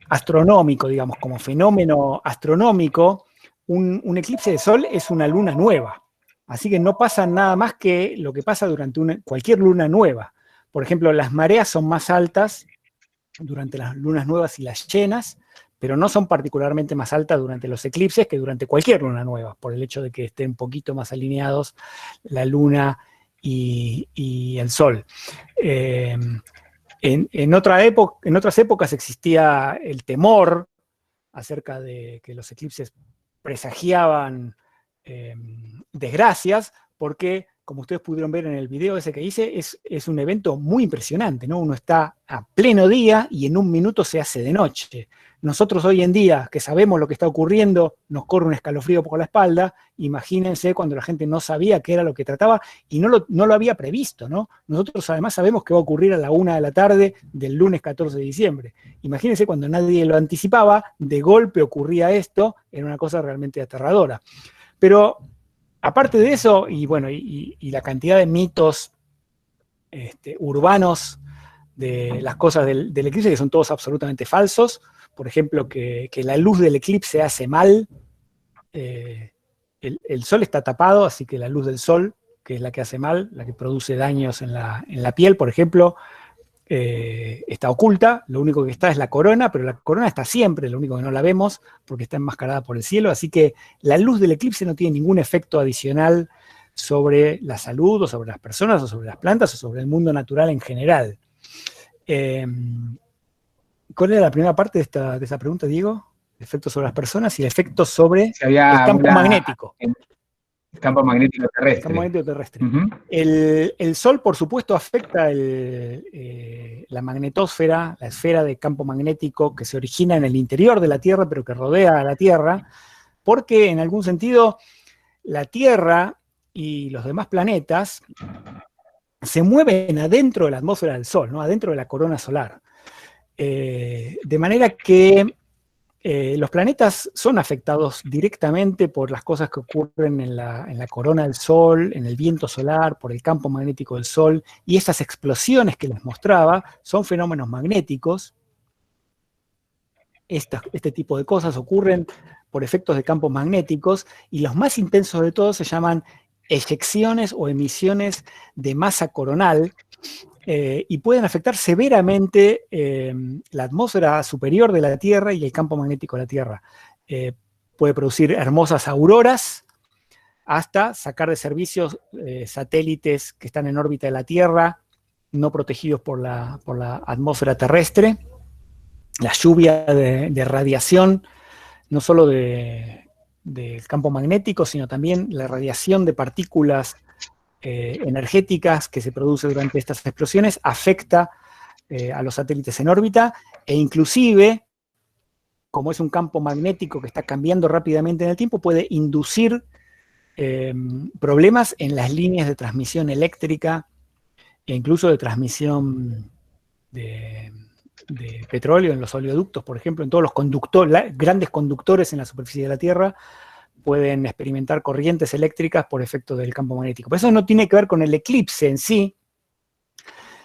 astronómico, digamos, como fenómeno astronómico, un eclipse de sol es una luna nueva. Así que no pasa nada más que lo que pasa durante cualquier luna nueva. Por ejemplo, las mareas son más altas durante las lunas nuevas y las llenas, pero no son particularmente más altas durante los eclipses que durante cualquier luna nueva, por el hecho de que estén un poquito más alineados la luna y el sol. En otras épocas existía el temor acerca de que los eclipses presagiaban desgracias, porque, como ustedes pudieron ver en el video ese que hice, es un evento muy impresionante, ¿no? Uno está a pleno día y en un minuto se hace de noche. Nosotros hoy en día, que sabemos lo que está ocurriendo, nos corre un escalofrío por la espalda. Imagínense cuando la gente no sabía qué era lo que trataba y no lo había previsto, ¿no? Nosotros además sabemos que va a ocurrir a la 1 de la tarde del lunes 14 de diciembre. Imagínense cuando nadie lo anticipaba, de golpe ocurría esto, era una cosa realmente aterradora. Pero aparte de eso, y bueno, y la cantidad de mitos urbanos de las cosas del eclipse, que son todos absolutamente falsos. Por ejemplo, que la luz del eclipse hace mal. El sol está tapado, así que la luz del sol, que es la que hace mal, la que produce daños en la piel, por ejemplo, está oculta. Lo único que está es la corona, pero la corona está siempre, lo único que no la vemos porque está enmascarada por el cielo. Así que la luz del eclipse no tiene ningún efecto adicional sobre la salud, o sobre las personas, o sobre las plantas, o sobre el mundo natural en general. ¿Cuál era la primera parte de esa pregunta, Diego? El efecto sobre las personas y el efecto sobre el campo magnético. El campo magnético terrestre. El campo magnético terrestre. Uh-huh. El Sol, por supuesto, afecta la magnetosfera, la esfera de campo magnético que se origina en el interior de la Tierra, pero que rodea a la Tierra, porque en algún sentido la Tierra y los demás planetas se mueven adentro de la atmósfera del Sol, ¿no? Adentro de la corona solar. De manera que los planetas son afectados directamente por las cosas que ocurren en la corona del Sol, en el viento solar, por el campo magnético del Sol, y esas explosiones que les mostraba son fenómenos magnéticos. Este tipo de cosas ocurren por efectos de campos magnéticos, y los más intensos de todos se llaman eyecciones o emisiones de masa coronal y pueden afectar severamente la atmósfera superior de la Tierra y el campo magnético de la Tierra. Puede producir hermosas auroras, hasta sacar de servicios satélites que están en órbita de la Tierra, no protegidos por la atmósfera terrestre. La lluvia de radiación, no solo del campo magnético, sino también la radiación de partículas energéticas que se produce durante estas explosiones, afecta a los satélites en órbita, e inclusive, como es un campo magnético que está cambiando rápidamente en el tiempo, puede inducir problemas en las líneas de transmisión eléctrica e incluso de transmisión de petróleo en los oleoductos, por ejemplo, en todos los grandes conductores en la superficie de la Tierra pueden experimentar corrientes eléctricas por efecto del campo magnético. Pero eso no tiene que ver con el eclipse en sí,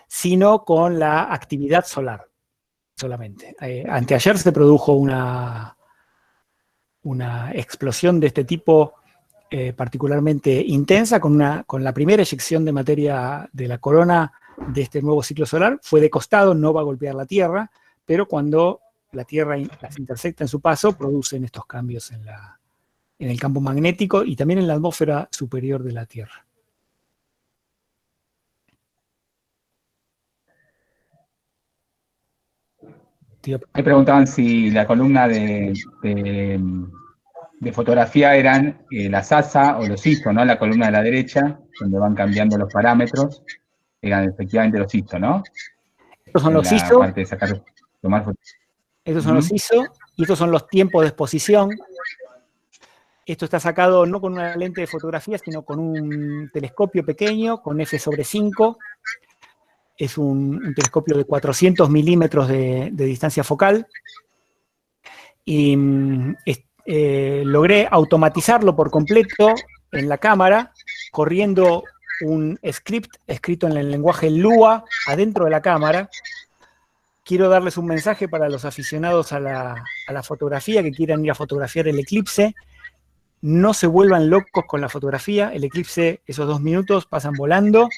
sino con la actividad solar solamente. Anteayer se produjo una explosión de este tipo particularmente intensa, con la primera eyección de materia de la corona de este nuevo ciclo solar. Fue de costado, no va a golpear la Tierra, pero cuando la Tierra las intersecta en su paso, producen estos cambios en el campo magnético y también en la atmósfera superior de la Tierra. Me preguntaban si la columna de fotografía eran las ASA o los ISO, ¿no? La columna de la derecha, donde van cambiando los parámetros, eran efectivamente los ISO, ¿no? Estos son los ISO. Estos son los ISO, y estos son los tiempos de exposición. Esto está sacado no con una lente de fotografía, sino con un telescopio pequeño, con f/5. Es un telescopio de 400 milímetros de distancia focal. Y logré automatizarlo por completo en la cámara, corriendo un script escrito en el lenguaje Lua adentro de la cámara. Quiero darles un mensaje para los aficionados a la fotografía que quieran ir a fotografiar el eclipse. No se vuelvan locos con la fotografía. El eclipse, esos 2 minutos pasan volando.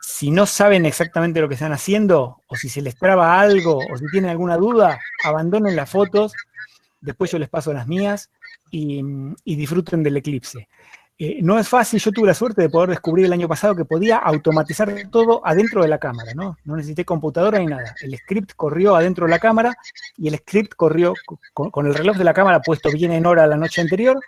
Si no saben exactamente lo que están haciendo, o si se les traba algo, o si tienen alguna duda, abandonen las fotos. Después yo les paso las mías y disfruten del eclipse. No es fácil. Yo tuve la suerte de poder descubrir el año pasado que podía automatizar todo adentro de la cámara, ¿no? No necesité computadora ni nada. El script corrió adentro de la cámara y el script corrió con el reloj de la cámara puesto bien en hora la noche anterior.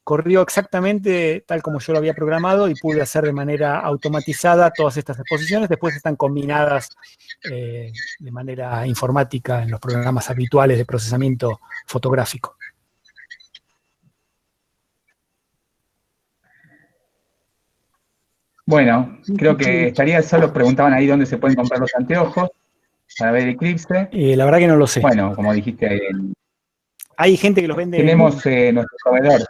Corrió exactamente tal como yo lo había programado y pude hacer de manera automatizada todas estas exposiciones. Después están combinadas de manera informática en los programas habituales de procesamiento fotográfico. Bueno, creo que estaría, solo preguntaban ahí dónde se pueden comprar los anteojos para ver el eclipse. La verdad que no lo sé. Bueno, como dijiste, hay gente que los vende. Tenemos nuestro proveedor.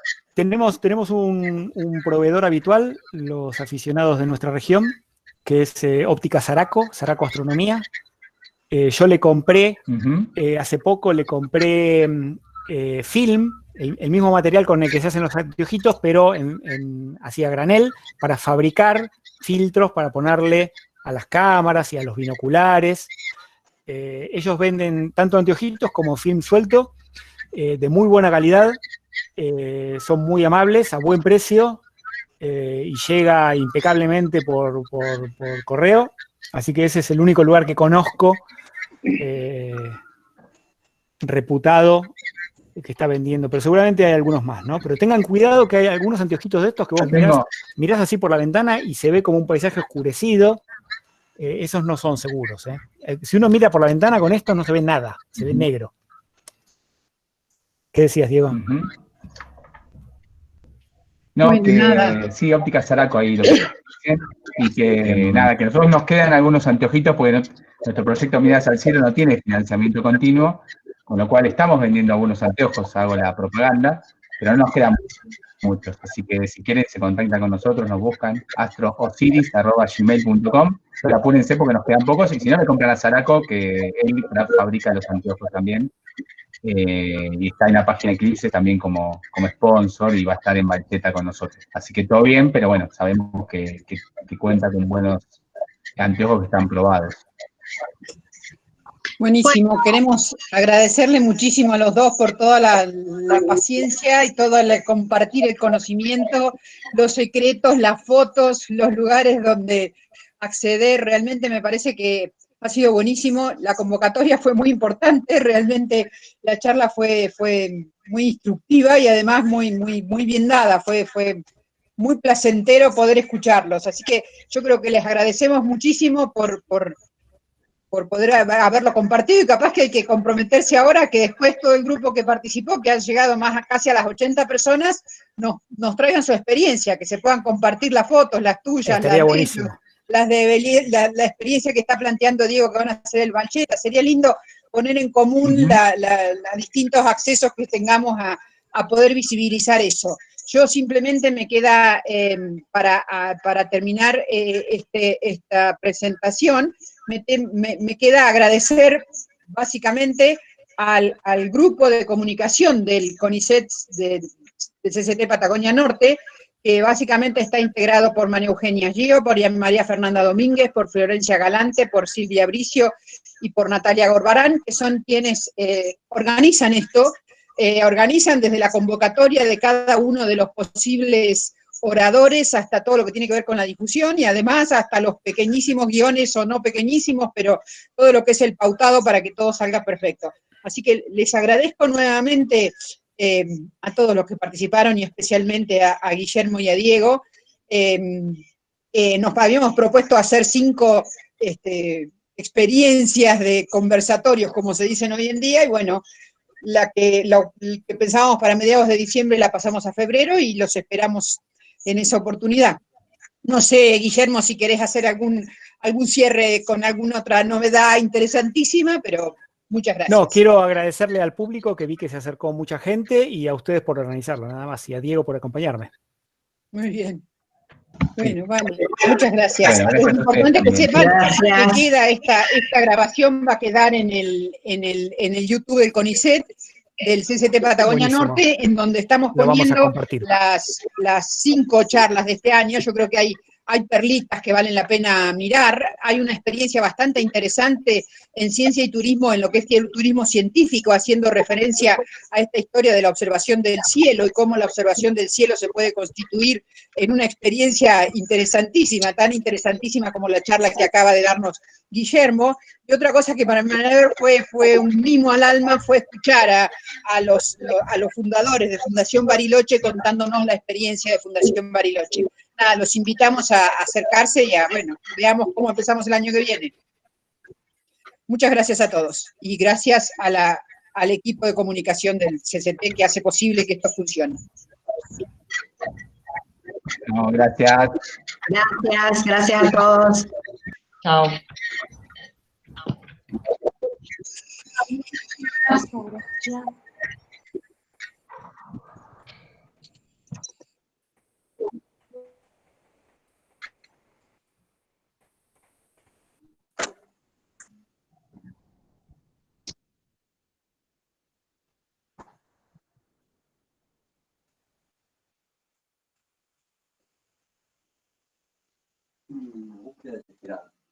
Tenemos un proveedor habitual, los aficionados de nuestra región, que es Óptica Saraco Astronomía. Yo le compré, hace poco le compré film, el mismo material con el que se hacen los anteojitos, pero así a granel, para fabricar filtros para ponerle a las cámaras y a los binoculares. Ellos venden tanto anteojitos como film suelto, de muy buena calidad. Son muy amables, a buen precio, y llega impecablemente por correo. Así que ese es el único lugar que conozco reputado que está vendiendo, pero seguramente hay algunos más, ¿no? Pero tengan cuidado que hay algunos anteojitos de estos que vos mirás así por la ventana y se ve como un paisaje oscurecido. Esos no son seguros, ¿eh? Si uno mira por la ventana con esto no se ve nada, se ve negro. ¿Qué decías, Diego? No, que sí, Óptica Saraco ahí lo y que nada, que nosotros nos quedan algunos anteojitos porque nuestro proyecto Miradas al Cielo no tiene financiamiento continuo, con lo cual estamos vendiendo algunos anteojos, hago la propaganda, pero no nos quedan muchos, así que si quieren se contactan con nosotros, nos buscan astroosiris@gmail.com, pero apúrense porque nos quedan pocos, y si no le compran a Zaraco, que él fabrica los anteojos también, y está en la página Eclipse también como sponsor, y va a estar en Valcheta con nosotros. Así que todo bien, pero bueno, sabemos que cuenta con buenos anteojos que están probados. Buenísimo, queremos agradecerle muchísimo a los dos por toda la paciencia y todo el compartir el conocimiento, los secretos, las fotos, los lugares donde acceder. Realmente me parece que ha sido buenísimo, la convocatoria fue muy importante, realmente la charla fue muy instructiva y además muy bien dada, fue muy placentero poder escucharlos. Así que yo creo que les agradecemos muchísimo por poder haberlo compartido, y capaz que hay que comprometerse ahora que después todo el grupo que participó, que han llegado casi a las 80 personas, nos traigan su experiencia, que se puedan compartir las fotos, las tuyas, Estaría buenísimo. las de la experiencia que está planteando Diego, que van a hacer el Valcheta. Sería lindo poner en común los distintos accesos que tengamos a poder visibilizar eso. Yo simplemente me queda, para terminar esta presentación, me queda agradecer básicamente al grupo de comunicación del CONICET del CCT Patagonia Norte, que básicamente está integrado por María Eugenia Gio, por María Fernanda Domínguez, por Florencia Galante, por Silvia Bricio y por Natalia Gorbarán, que son quienes organizan esto, organizan desde la convocatoria de cada uno de los posibles oradores hasta todo lo que tiene que ver con la difusión, y además hasta los pequeñísimos guiones o no pequeñísimos, pero todo lo que es el pautado para que todo salga perfecto. Así que les agradezco nuevamente a todos los que participaron, y especialmente a Guillermo y a Diego. Nos habíamos propuesto hacer 5 experiencias de conversatorios, como se dicen hoy en día, y bueno, lo que pensábamos para mediados de diciembre la pasamos a febrero, y los esperamos en esa oportunidad. No sé, Guillermo, si querés hacer algún cierre con alguna otra novedad interesantísima, pero muchas gracias. No, quiero agradecerle al público, que vi que se acercó mucha gente, y a ustedes por organizarlo, nada más, y a Diego por acompañarme. Muy bien. Bueno, vale, muchas gracias. Bueno, gracias Es importante que sepan Gracias. que queda esta grabación, va a quedar en el YouTube del CONICET, del CCT Patagonia Buenísimo. Norte, en donde estamos Lo vamos a poniendo compartir. las 5 charlas de este año. Yo creo que hay perlitas que valen la pena mirar. Hay una experiencia bastante interesante en ciencia y turismo, en lo que es el turismo científico, haciendo referencia a esta historia de la observación del cielo y cómo la observación del cielo se puede constituir en una experiencia interesantísima, tan interesantísima como la charla que acaba de darnos Guillermo. Y otra cosa que para mí fue un mimo al alma fue escuchar a los fundadores de Fundación Bariloche contándonos la experiencia de Fundación Bariloche. Nada, los invitamos a acercarse y bueno, veamos cómo empezamos el año que viene. Muchas gracias a todos, y gracias al equipo de comunicación del CCT que hace posible que esto funcione. No, gracias. Gracias a todos. Chao.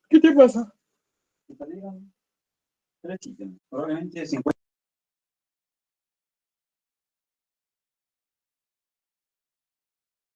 ¿Qué te pasa? Probablemente se encuentra